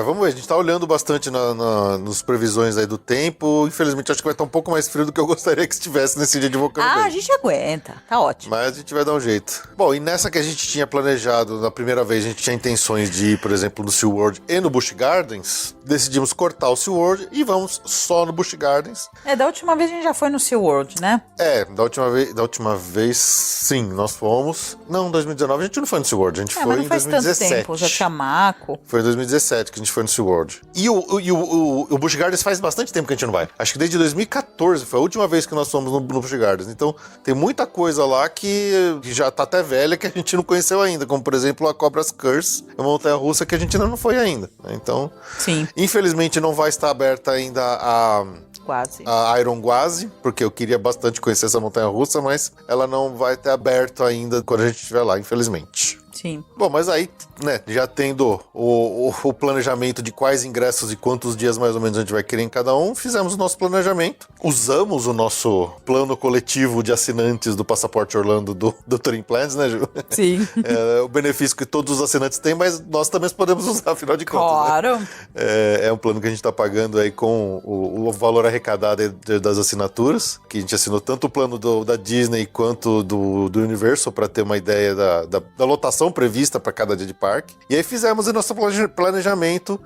Vamos ver. A gente tá olhando bastante nas previsões aí do tempo. Infelizmente, acho que vai estar um pouco mais frio do que eu gostaria que estivesse nesse dia de Volcano Bay.
A gente aguenta. Tá ótimo.
Mas a gente vai dar um jeito. Bom, e nessa que a gente tinha planejado, na primeira vez, a gente tinha intenções de ir, por exemplo, no SeaWorld e no Busch Gardens. Decidimos cortar o SeaWorld e vamos só no Busch Gardens.
Da última vez a gente já foi no SeaWorld, né?
Da última vez, sim, nós fomos. Não, em 2019 a gente não foi no SeaWorld, a gente foi
mas não
em
faz
2017.
tanto tempo, já tinha Mako.
Foi em 2017 que a gente foi no SeaWorld. E o Busch Gardens faz bastante tempo que a gente não vai. Acho que desde 2014 foi a última vez que nós fomos no Busch Gardens. Então, tem muita coisa lá que já tá até velha que a gente não conheceu ainda. Como, por exemplo, a Cobra's Curse, uma montanha-russa que a gente ainda não foi ainda. Então,
sim,
infelizmente não vai estar aberta ainda a Iron Gwazi, porque eu queria bastante conhecer essa montanha-russa, mas ela não vai ter aberto ainda quando a gente estiver lá, infelizmente.
Sim.
Bom, mas aí, né, já tendo o planejamento de quais ingressos e quantos dias mais ou menos a gente vai querer em cada um, fizemos o nosso planejamento, usamos o nosso plano coletivo de assinantes do Passaporte Orlando do Touring Plans, né, Ju?
Sim.
O benefício que todos os assinantes têm, mas nós também podemos usar, afinal de contas.
Claro.
Né? É um plano que a gente está pagando aí com o valor arrecadado das assinaturas, que a gente assinou tanto o plano da Disney quanto do Universal, para ter uma ideia da lotação prevista para cada dia de parque. E aí fizemos o nosso planejamento,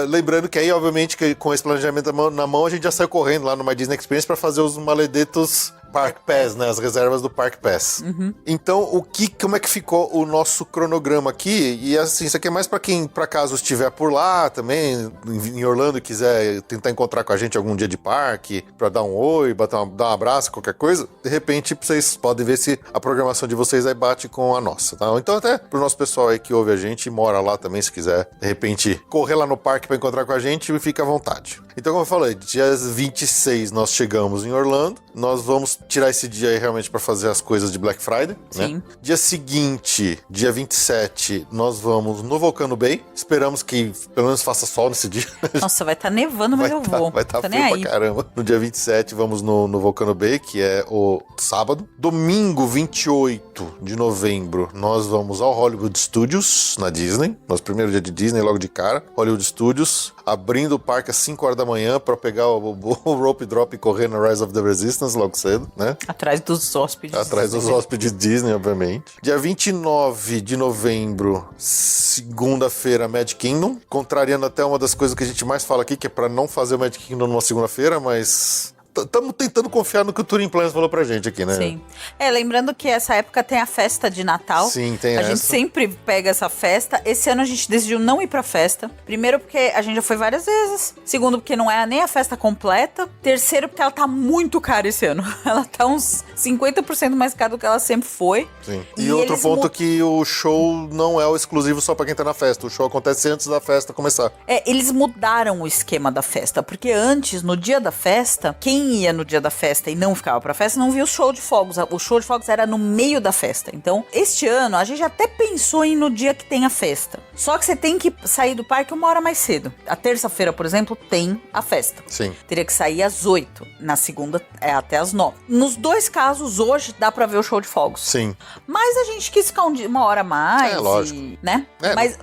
lembrando que aí, obviamente, que com esse planejamento na mão, a gente já saiu correndo lá no My Disney Experience para fazer os maledetos Park Pass, né? As reservas do Park Pass.
Uhum.
Então, como é que ficou o nosso cronograma aqui? E assim, isso aqui é mais para quem, por acaso, estiver por lá também, em Orlando, e quiser tentar encontrar com a gente algum dia de parque, para dar um oi, dar um abraço, qualquer coisa. De repente, vocês podem ver se a programação de vocês aí bate com a nossa, tá? Então, até pro nosso pessoal aí que ouve a gente e mora lá também, se quiser, de repente, correr lá no parque para encontrar com a gente, fica à vontade. Então, como eu falei, dia 26 nós chegamos em Orlando, nós vamos tirar esse dia aí realmente para fazer as coisas de Black Friday,
sim,
né? Dia seguinte, dia 27, nós vamos no Volcano Bay. Esperamos que pelo menos faça sol nesse dia.
Nossa, vai estar nevando, mas eu vou.
Vai estar
Tô
frio pra caramba. No dia 27, vamos no Volcano Bay, que é o sábado. Domingo, 28 de novembro, nós vamos ao Hollywood Studios, na Disney. Nosso primeiro dia de Disney, logo de cara. Hollywood Studios, abrindo o parque às 5 horas da manhã para pegar o rope drop e correr na Rise of the Resistance logo cedo, né?
Atrás dos hóspedes.
Atrás dos hóspedes Disney, obviamente. Dia 29 de novembro, segunda-feira, Magic Kingdom. Contrariando até uma das coisas que a gente mais fala aqui, que é para não fazer o Magic Kingdom numa segunda-feira, mas estamos tentando confiar no que o Touring Plans falou pra gente aqui, né?
Sim. Lembrando que essa época tem a festa de Natal.
Sim, tem
A
essa.
gente sempre pega essa festa. Esse ano a gente decidiu não ir pra festa. Primeiro porque a gente já foi várias vezes. Segundo porque não é nem a festa completa. Terceiro porque ela tá muito cara esse ano. Ela tá uns 50% mais cara do que ela sempre foi.
Sim. E outro ponto que o show não é o exclusivo só pra quem tá na festa. O show acontece antes da festa começar.
Eles mudaram o esquema da festa. Porque antes, no dia da festa, quem ia no dia da festa e não ficava pra festa, não via o show de fogos. O show de fogos era no meio da festa. Então, este ano, a gente até pensou em ir no dia que tem a festa. Só que você tem que sair do parque 1 hora mais cedo. A terça-feira, por exemplo, tem a festa.
Sim.
Teria que sair às 8. Na segunda, até às 9. Nos dois casos, hoje, dá pra ver o show de fogos.
Sim.
Mas a gente quis ficar 1 hora a mais.
Lógico.
Né?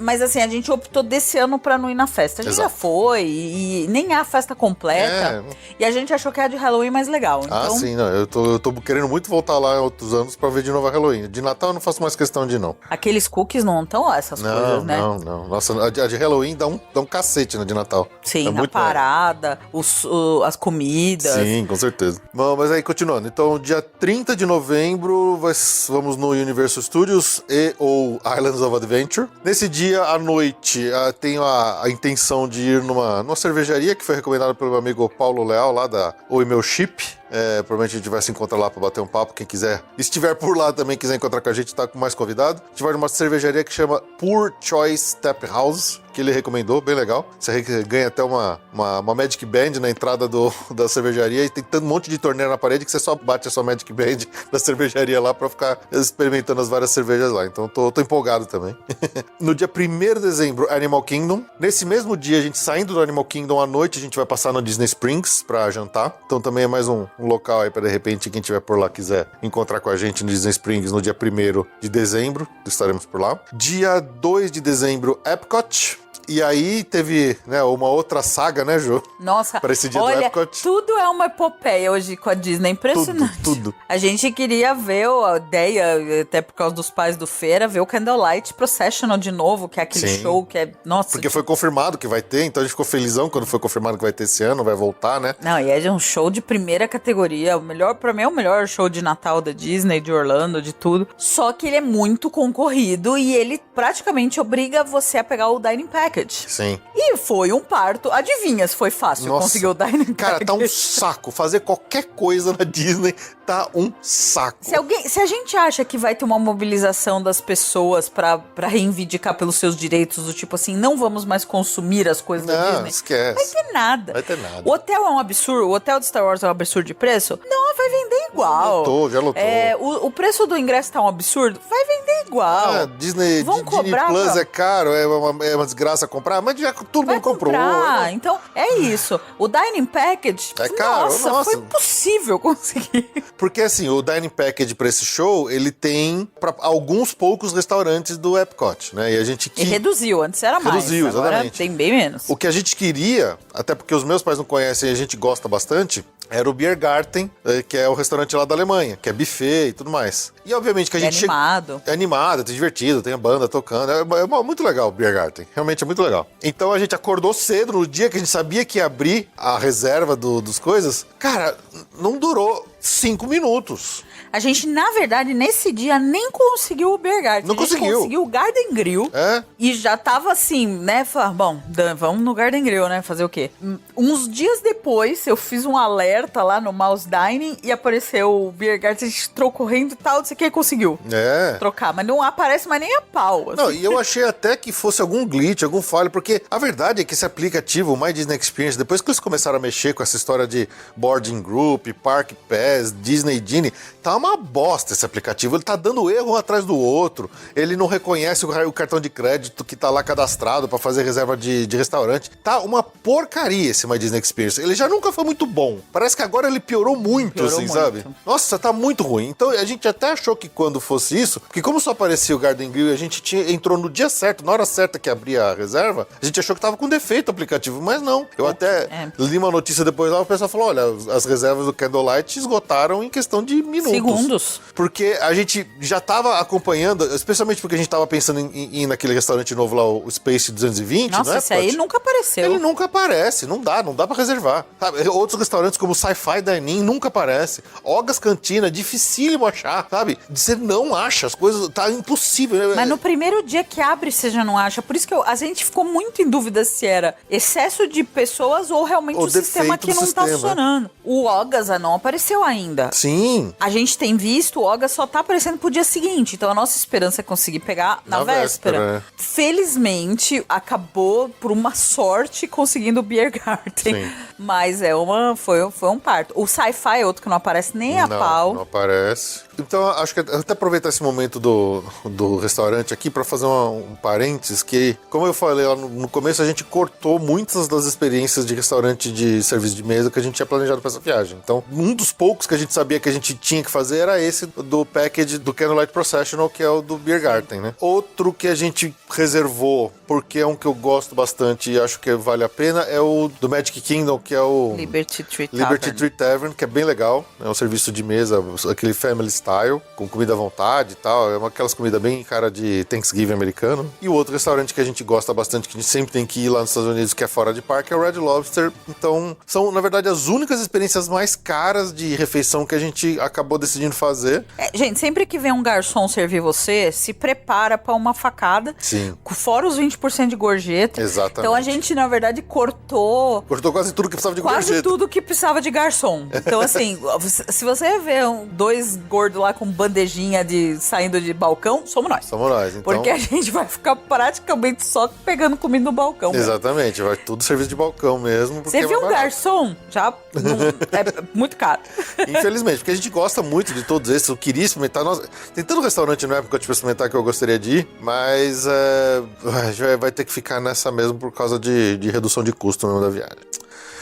Mas assim, a gente optou desse ano pra não ir na festa. A gente
Exato.
já foi e nem há festa completa. E a gente achou que de Halloween mais legal.
Ah,
Então,
sim, não. Eu tô querendo muito voltar lá em outros anos pra ver de novo a Halloween. De Natal eu não faço mais questão de ir, não.
aqueles cookies não estão lá, essas coisas, né?
Não. Nossa, a de Halloween dá um cacete, né, de Natal.
Sim,
É
a
muito
parada, as comidas.
Sim, com certeza. Bom, mas aí, continuando. Então, dia 30 de novembro, vamos no Universal Studios ou Islands of Adventure. Nesse dia, à noite, tenho a intenção de ir numa cervejaria que foi recomendada pelo meu amigo Paulo Leal, lá da Oi Meu Chip. Provavelmente a gente vai se encontrar lá pra bater um papo. Quem quiser, estiver por lá também, quiser encontrar com a gente, tá com mais convidado. A gente vai numa cervejaria que chama Poor Choice Tap House, que ele recomendou, bem legal. Você ganha até uma Magic Band na entrada da cervejaria e tem um monte de torneira na parede que você só bate a sua Magic Band da cervejaria lá pra ficar experimentando as várias cervejas lá. Então tô empolgado também. No dia 1º de dezembro, Animal Kingdom. Nesse mesmo dia, a gente saindo do Animal Kingdom à noite, a gente vai passar no Disney Springs pra jantar. Então também é mais um local aí pra, de repente, quem tiver por lá quiser encontrar com a gente no Disney Springs no dia 1º de dezembro. Estaremos por lá. Dia 2 de dezembro, Epcot. E aí teve, né, uma outra saga, né, Ju?
Nossa,
pra esse dia do
olha,
Epcot.
tudo é uma epopeia hoje com a Disney, impressionante.
Tudo.
A gente queria ver a ideia, até por causa dos pais do Feira, ver o Candlelight Processional de novo, que é aquele
Sim.
show que é, nossa.
Porque foi confirmado que vai ter, então a gente ficou felizão quando foi confirmado que vai ter esse ano, vai voltar, né?
Não, e é um show de primeira categoria, pra mim é o melhor show de Natal da Disney, de Orlando, de tudo. Só que ele é muito concorrido e ele praticamente obriga você a pegar o Dining Package.
Sim.
E foi um parto. Adivinha se foi fácil
Nossa.
conseguir o Dining Package?
Cara, tá um saco. Fazer qualquer coisa na Disney tá um saco.
Se a gente acha que vai ter uma mobilização das pessoas pra reivindicar pelos seus direitos, do tipo assim, não vamos mais consumir as coisas da
Não,
Disney.
esquece.
Vai ter nada.
Vai ter nada.
O hotel é um absurdo, o hotel de Star Wars é um absurdo de preço? Não, vai vender igual.
Já lotou.
O preço do ingresso tá um absurdo? Vai vender igual.
Disney,
Vão
Disney
cobrar
Plus
pra-
é caro, é uma desgraça comprar, mas já todo
Vai
mundo comprou.
comprar. Então, é isso. O Dining Package,
É caro, nossa.
foi impossível conseguir.
Porque assim, o Dining Package pra esse show, ele tem pra alguns poucos restaurantes do Epcot, né? E a gente
E reduziu, antes era mais.
Reduziu,
agora
exatamente.
tem bem menos.
O que a gente queria, até porque os meus pais não conhecem e a gente gosta bastante, era o Biergarten, que é o restaurante lá da Alemanha, que é buffet e tudo mais. E obviamente que a
É
gente
animado.
É animado, é divertido, tem a banda tocando. É muito legal o Biergarten, realmente é muito legal. Então a gente acordou cedo no dia que a gente sabia que ia abrir a reserva dos coisas. Cara, não durou 5 minutos.
A gente, na verdade, nesse dia nem conseguiu o Beer Garden.
Não
A gente
conseguiu.
conseguiu o Garden Grill.
É?
E já tava assim, né? Bom, vamos no Garden Grill, né? Fazer o quê? Uns dias depois, eu fiz um alerta lá no Mouse Dining e apareceu o Beer Garden. A gente entrou correndo e tal, não sei o que, conseguiu trocar. Mas não aparece mais nem a pau.
Não,
assim.
e eu achei até que fosse algum glitch, algum falho, porque a verdade é que esse aplicativo, o My Disney Experience, depois que eles começaram a mexer com essa história de Boarding Group, Park Pass, Disney Genie, tá uma bosta esse aplicativo. Ele tá dando erro um atrás do outro, ele não reconhece o cartão de crédito que tá lá cadastrado pra fazer reserva de restaurante. Tá uma porcaria esse My Disney Experience. Ele já nunca foi muito bom. Parece que agora ele piorou muito, assim,
muito.
sabe? Nossa, tá muito ruim. Então a gente até achou que quando fosse isso, porque como só aparecia o Garden Grill e a gente entrou no dia certo, na hora certa que abria a reserva, a gente achou que tava com defeito o aplicativo, mas não. Eu até li uma notícia depois lá, o pessoal falou, olha, as reservas do Candlelight esgotaram em questão de minutos.
Segundos.
Porque a gente já tava acompanhando, especialmente porque a gente tava pensando em ir naquele restaurante novo lá, o Space 220,
Nossa,
né?
esse aí nunca apareceu.
Ele nunca aparece, não dá pra reservar. Sabe? Outros restaurantes como o Sci-Fi Dining nunca aparece. Ogas Cantina, dificílimo achar, sabe? Você não acha, as coisas, tá impossível.
Mas no primeiro dia que abre, você já não acha. Por isso que a gente ficou muito em dúvida se era excesso de pessoas ou realmente o sistema
defeito
que
do
não tá
sistema.
funcionando. O Ogasa não apareceu ainda.
Sim.
A gente tem visto, o Oga só tá aparecendo pro dia seguinte. Então a nossa esperança é conseguir pegar na véspera. Felizmente, acabou por uma sorte conseguindo o Beer Garden.
Sim.
Mas foi um parto. O Sci-Fi é outro que não aparece nem a pau.
Não aparece. Então, acho que até aproveitar esse momento do restaurante aqui para fazer um parênteses que, como eu falei lá no começo, a gente cortou muitas das experiências de restaurante de serviço de mesa que a gente tinha planejado para essa viagem. Então, um dos poucos que a gente sabia que a gente tinha que fazer era esse do package do Candlelight Processional, que é o do Beer Garden, né? Outro que a gente reservou, porque é um que eu gosto bastante e acho que vale a pena, é o do Magic Kingdom, que é o
Liberty Tree
Tavern, que é bem legal. É um serviço de mesa, aquele family style, com comida à vontade e tal. É aquelas comidas bem cara de Thanksgiving americano. E o outro restaurante que a gente gosta bastante, que a gente sempre tem que ir lá nos Estados Unidos, que é fora de parque, é o Red Lobster. Então, são, na verdade, as únicas experiências mais caras de refeição que a gente acabou decidindo fazer.
Gente, sempre que vem um garçom servir você, se prepara pra uma facada.
Sim.
Fora os 20% de gorjeta.
Exatamente.
Então a gente, na verdade, cortou
Quase tudo que precisava de
quase
gorjeta.
tudo que precisava de garçom. Então, assim, se você vê dois gordos lá com bandejinha saindo de balcão, somos nós.
Somos nós, então.
Porque a gente vai ficar praticamente só pegando comida no balcão.
Exatamente, vai tudo serviço de balcão mesmo.
Você viu um garçom? Já é muito caro.
Infelizmente, porque a gente gosta muito de todos esses. Eu queria experimentar. Tem tanto restaurante na época de experimentar que eu gostaria de ir, mas a gente vai ter que ficar nessa mesmo por causa de redução de custo mesmo da viagem.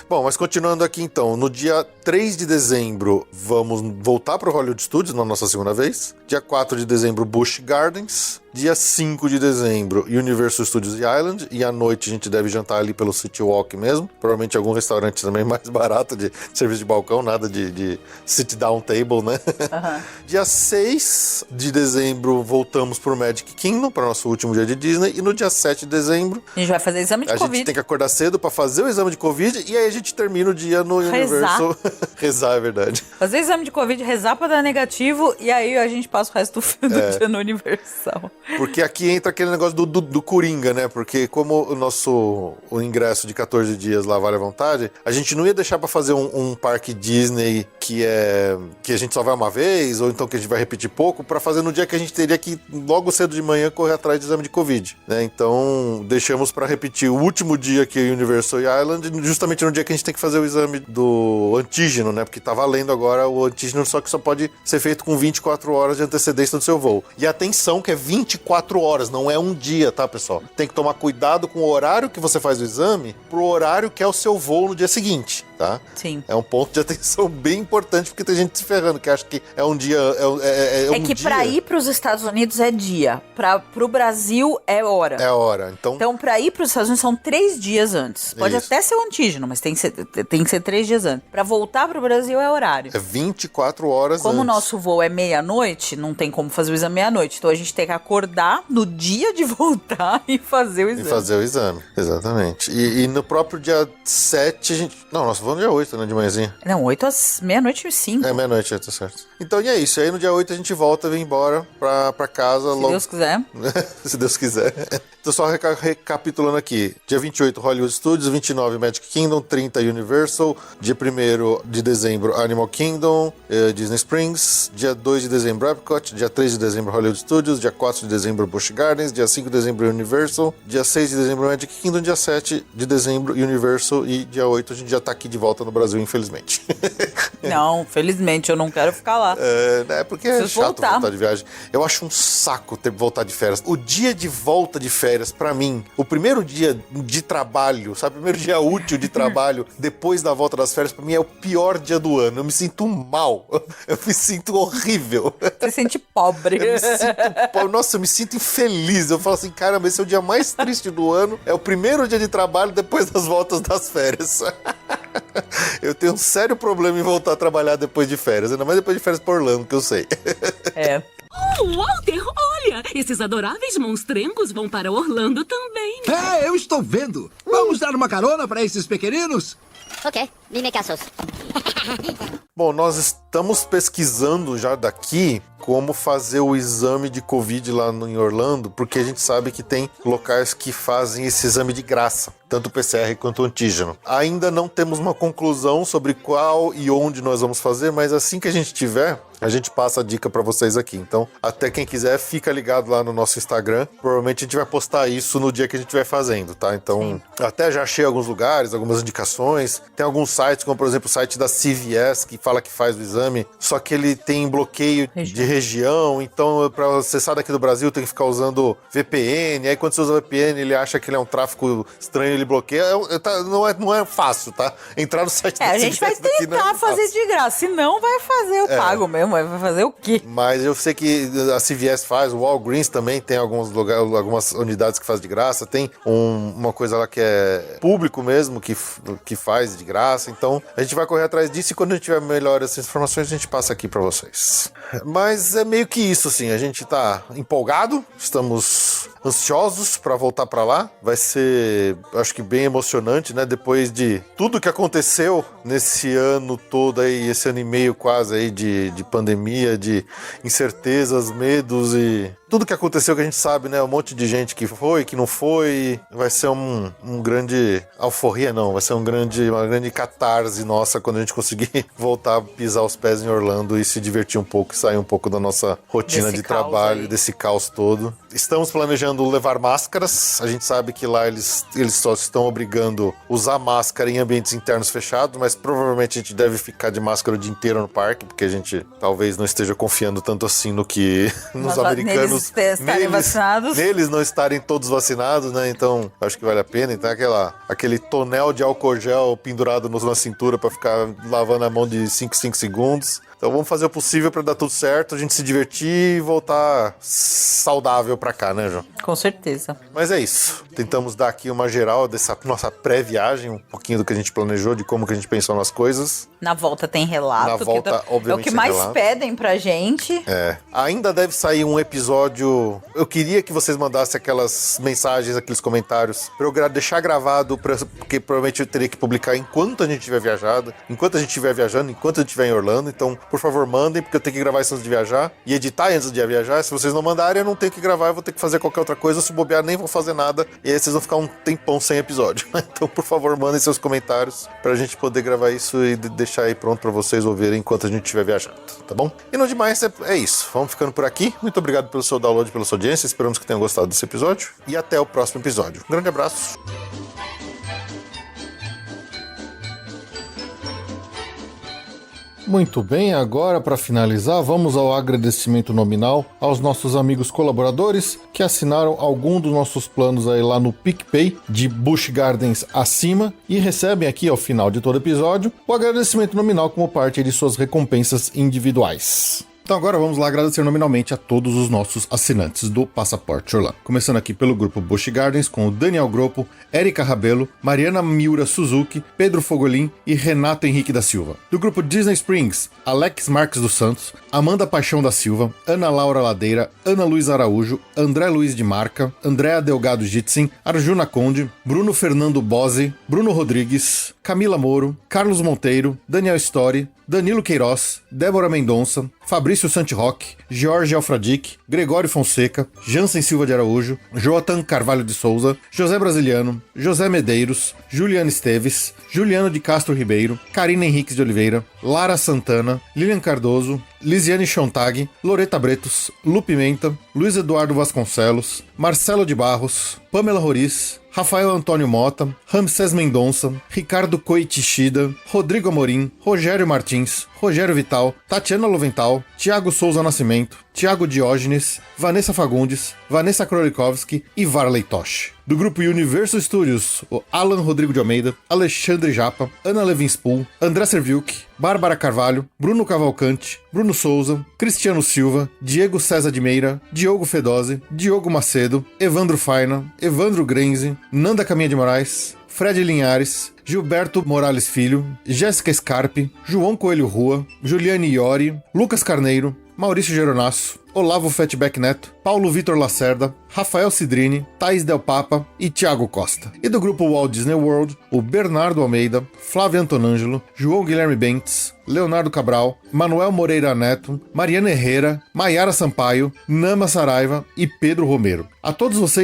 Bom, mas continuando aqui então, no dia 3 de dezembro vamos voltar para o Hollywood Studios na nossa segunda vez. Dia 4 de dezembro, Busch Gardens. Dia 5 de dezembro, Universal Studios Island. E à noite a gente deve jantar ali pelo City Walk mesmo. Provavelmente algum restaurante também mais barato de serviço de balcão, nada de sit-down table, né? Uhum. Dia 6 de dezembro, voltamos pro Magic Kingdom, para nosso último dia de Disney. E no dia 7 de dezembro...
A gente vai fazer exame de Covid.
A gente tem que acordar cedo para fazer o exame de Covid. E aí a gente termina o dia no Universal. Rezar, é verdade.
Fazer exame de Covid, rezar pra dar negativo. E aí a gente passa o resto do dia no Universal.
Porque aqui entra aquele negócio do Coringa, né? Porque como o ingresso de 14 dias lá vale à vontade, a gente não ia deixar pra fazer um parque Disney que a gente só vai uma vez, ou então que a gente vai repetir pouco, pra fazer no dia que a gente teria que, logo cedo de manhã, correr atrás de exame de Covid, né? Então, deixamos pra repetir o último dia que é Universal Island, justamente no dia que a gente tem que fazer o exame do antígeno, né? Porque tá valendo agora o antígeno, só que só pode ser feito com 24 horas de antecedência do seu voo. E atenção que é 24 horas, não é um dia, tá, pessoal? Tem que tomar cuidado com o horário que você faz o exame pro horário que é o seu voo no dia seguinte, tá?
Sim.
É um ponto de atenção bem importante, porque tem gente se ferrando, que acha que é um dia...
É que pra ir pros Estados Unidos é dia, pro Brasil é hora.
É hora,
Então pra ir pros Estados Unidos são 3 dias antes. Pode até ser o antígeno, mas tem que ser 3 dias antes. Pra voltar pro Brasil é horário.
É 24 horas
Como
antes.
o nosso voo é meia-noite, não tem como fazer o exame meia-noite. Então a gente tem que acordar no dia de voltar e fazer o exame.
E fazer o exame, exatamente. E no próprio dia 7 a gente... Não, nós vamos no dia 8, né, de manhãzinha.
Não, 8 às meia-noite e 5.
É, meia-noite, tá certo. Então, e é isso. Aí no dia 8 a gente volta, vem embora pra casa.
Se Deus quiser.
Se Deus quiser. Então, só recapitulando aqui. Dia 28, Hollywood Studios. 29, Magic Kingdom. 30, Universal. Dia 1º de dezembro, Animal Kingdom, Disney Springs. Dia 2 de dezembro, Epcot. Dia 3 de dezembro, Hollywood Studios. Dia 4 de dezembro, Busch Gardens. Dia 5 de dezembro, Universal. Dia 6 de dezembro, Magic Kingdom. Dia 7 de dezembro, Universal. E dia 8 a gente já tá aqui de volta no Brasil, infelizmente.
Não, felizmente, eu não quero ficar lá.
É porque é chato voltar de viagem. Eu acho um saco ter que voltar de férias. O dia de volta de férias, pra mim, o primeiro dia de trabalho, sabe? O primeiro dia útil de trabalho, depois da volta das férias, pra mim é o pior dia do ano. Eu me sinto mal. Eu me sinto horrível.
Você se sente pobre.
Eu me sinto pobre. Nossa, eu me sinto infeliz. Eu falo assim, caramba, esse é o dia mais triste do ano. É o primeiro dia de trabalho depois das voltas das férias. Eu tenho um sério problema em voltar a trabalhar depois de férias. Ainda mais depois de férias por Orlando, que eu sei.
É.
Oh, Walter, olha! Esses adoráveis monstrengos vão para Orlando também.
É, eu estou vendo. Vamos dar uma carona para esses pequeninos?
Ok, me casos.
Bom, nós estamos pesquisando já daqui como fazer o exame de Covid lá em Orlando, porque a gente sabe que tem locais que fazem esse exame de graça, tanto o PCR quanto o antígeno. Ainda não temos uma conclusão sobre qual e onde nós vamos fazer, mas assim que a gente tiver, a gente passa a dica pra vocês aqui. Então, até quem quiser, fica ligado lá no nosso Instagram. Provavelmente a gente vai postar isso no dia que a gente vai fazendo, tá? Então, até já achei alguns lugares, algumas indicações. Tem alguns sites, como por exemplo o site da CVS, que fala que faz o exame, só que ele tem bloqueio de região. Então, pra acessar daqui do Brasil, tem que ficar usando VPN. Aí, quando você usa VPN, ele acha que ele é um tráfico estranho, ele bloqueia. Não é fácil, tá? Entrar no site da CVS.
A gente vai tentar fazer de graça. Se não, vai fazer o pago mesmo. Vai fazer o quê?
Mas eu sei que a CVS faz, o Walgreens também tem alguns lugares, algumas unidades que faz de graça. Tem uma coisa lá que é público mesmo, que faz de graça. Então, a gente vai correr atrás disso e quando a gente tiver melhor essas informações, a gente passa aqui pra vocês. Mas é meio que isso, assim. A gente tá empolgado, estamos ansiosos pra voltar pra lá. Vai ser, acho que bem emocionante, né? Depois de tudo que aconteceu nesse ano todo aí, esse ano e meio quase aí de pandemia, de incertezas, medos e tudo que aconteceu que a gente sabe, né? Um monte de gente que foi, que não foi. Vai ser um grande alforria, não. Vai ser uma grande catarse nossa quando a gente conseguir voltar a pisar os pés em Orlando e se divertir um pouco e sair um pouco da nossa rotina de trabalho, desse caos todo. Estamos planejando levar máscaras. A gente sabe que lá eles só estão obrigando a usar máscara em ambientes internos fechados, mas provavelmente a gente deve ficar de máscara o dia inteiro no parque, porque a gente talvez não esteja confiando tanto assim no que nos americanos.
Estarem vacinados.
Neles não estarem todos vacinados, né? Então, acho que vale a pena. Então, aquele tonel de álcool gel pendurado na cintura pra ficar lavando a mão de 5 segundos. Então vamos fazer o possível pra dar tudo certo, a gente se divertir e voltar saudável pra cá, né, João?
Com certeza.
Mas é isso. Tentamos dar aqui uma geral dessa nossa pré-viagem, um pouquinho do que a gente planejou, de como que a gente pensou nas coisas.
Na volta tem relato.
Na volta, obviamente,
é o que mais
relato.
pedem pra gente.
Ainda deve sair um episódio. Eu queria que vocês mandassem aquelas mensagens, aqueles comentários, pra eu deixar gravado, porque provavelmente eu teria que publicar enquanto a gente estiver viajando, enquanto a gente estiver em Orlando. Então, por favor, mandem, porque eu tenho que gravar isso antes de viajar e editar antes de viajar. Se vocês não mandarem, eu não tenho que gravar, eu vou ter que fazer qualquer outra coisa. Se bobear, nem vou fazer nada. E aí vocês vão ficar um tempão sem episódio. Então, por favor, mandem seus comentários pra gente poder gravar isso e deixar aí pronto pra vocês ouvirem enquanto a gente estiver viajando, tá bom? E no demais, é isso. Vamos ficando por aqui. Muito obrigado pelo seu download, pela sua audiência. Esperamos que tenham gostado desse episódio. E até o próximo episódio. Um grande abraço.
Muito bem, agora para finalizar, vamos ao agradecimento nominal aos nossos amigos colaboradores que assinaram algum dos nossos planos aí lá no PicPay de Busch Gardens acima e recebem aqui ao final de todo episódio o agradecimento nominal como parte de suas recompensas individuais. Então agora vamos lá agradecer nominalmente a todos os nossos assinantes do Passaporte Orlando. Começando aqui pelo grupo Busch Gardens com o Daniel Gropo, Érica Rabelo, Mariana Miura Suzuki, Pedro Fogolin e Renato Henrique da Silva. Do grupo Disney Springs, Alex Marques dos Santos, Amanda Paixão da Silva, Ana Laura Ladeira, Ana Luiz Araújo, André Luiz de Marca, Andréa Delgado Jitsin, Arjuna Conde, Bruno Fernando Bose, Bruno Rodrigues, Camila Moro, Carlos Monteiro, Daniel Story, Danilo Queiroz, Débora Mendonça, Fabrício Santiroque, Jorge Alfradique, Gregório Fonseca, Jansen Silva de Araújo, Joatan Carvalho de Souza, José Brasiliano, José Medeiros, Juliana Esteves, Juliano de Castro Ribeiro, Karina Henriques de Oliveira, Lara Santana, Lilian Cardoso, Lisiane Chontag, Loreta Bretos, Lu Pimenta, Luiz Eduardo Vasconcelos, Marcelo de Barros, Pamela Roriz, Rafael Antônio Mota, Ramsés Mendonça, Ricardo Coitichida, Rodrigo Amorim, Rogério Martins, Rogério Vital, Tatiana Lovental, Tiago Souza Nascimento, Tiago Diógenes, Vanessa Fagundes, Vanessa Krolikovski e Varley Tosh. Do grupo Universo Studios, o Alan Rodrigo de Almeida, Alexandre Japa, Ana Levinspool, André Serviuk, Bárbara Carvalho, Bruno Cavalcante, Bruno Souza, Cristiano Silva, Diego César de Meira, Diogo Fedose, Diogo Macedo, Evandro Faina, Evandro Grenze, Nanda Caminha de Moraes, Fred Linhares, Gilberto Morales Filho, Jéssica Scarpe, João Coelho Rua, Juliane Iori, Lucas Carneiro, Maurício Geronasso, Olavo Fatback Neto, Paulo Vitor Lacerda, Rafael Cidrini, Thaís Del Papa e Thiago Costa. E do grupo Walt Disney World, o Bernardo Almeida, Flávio Antonângelo, João Guilherme Bentes, Leonardo Cabral, Manuel Moreira Neto, Mariana Herrera, Maiara Sampaio, Nama Saraiva e Pedro Romero. A todos vocês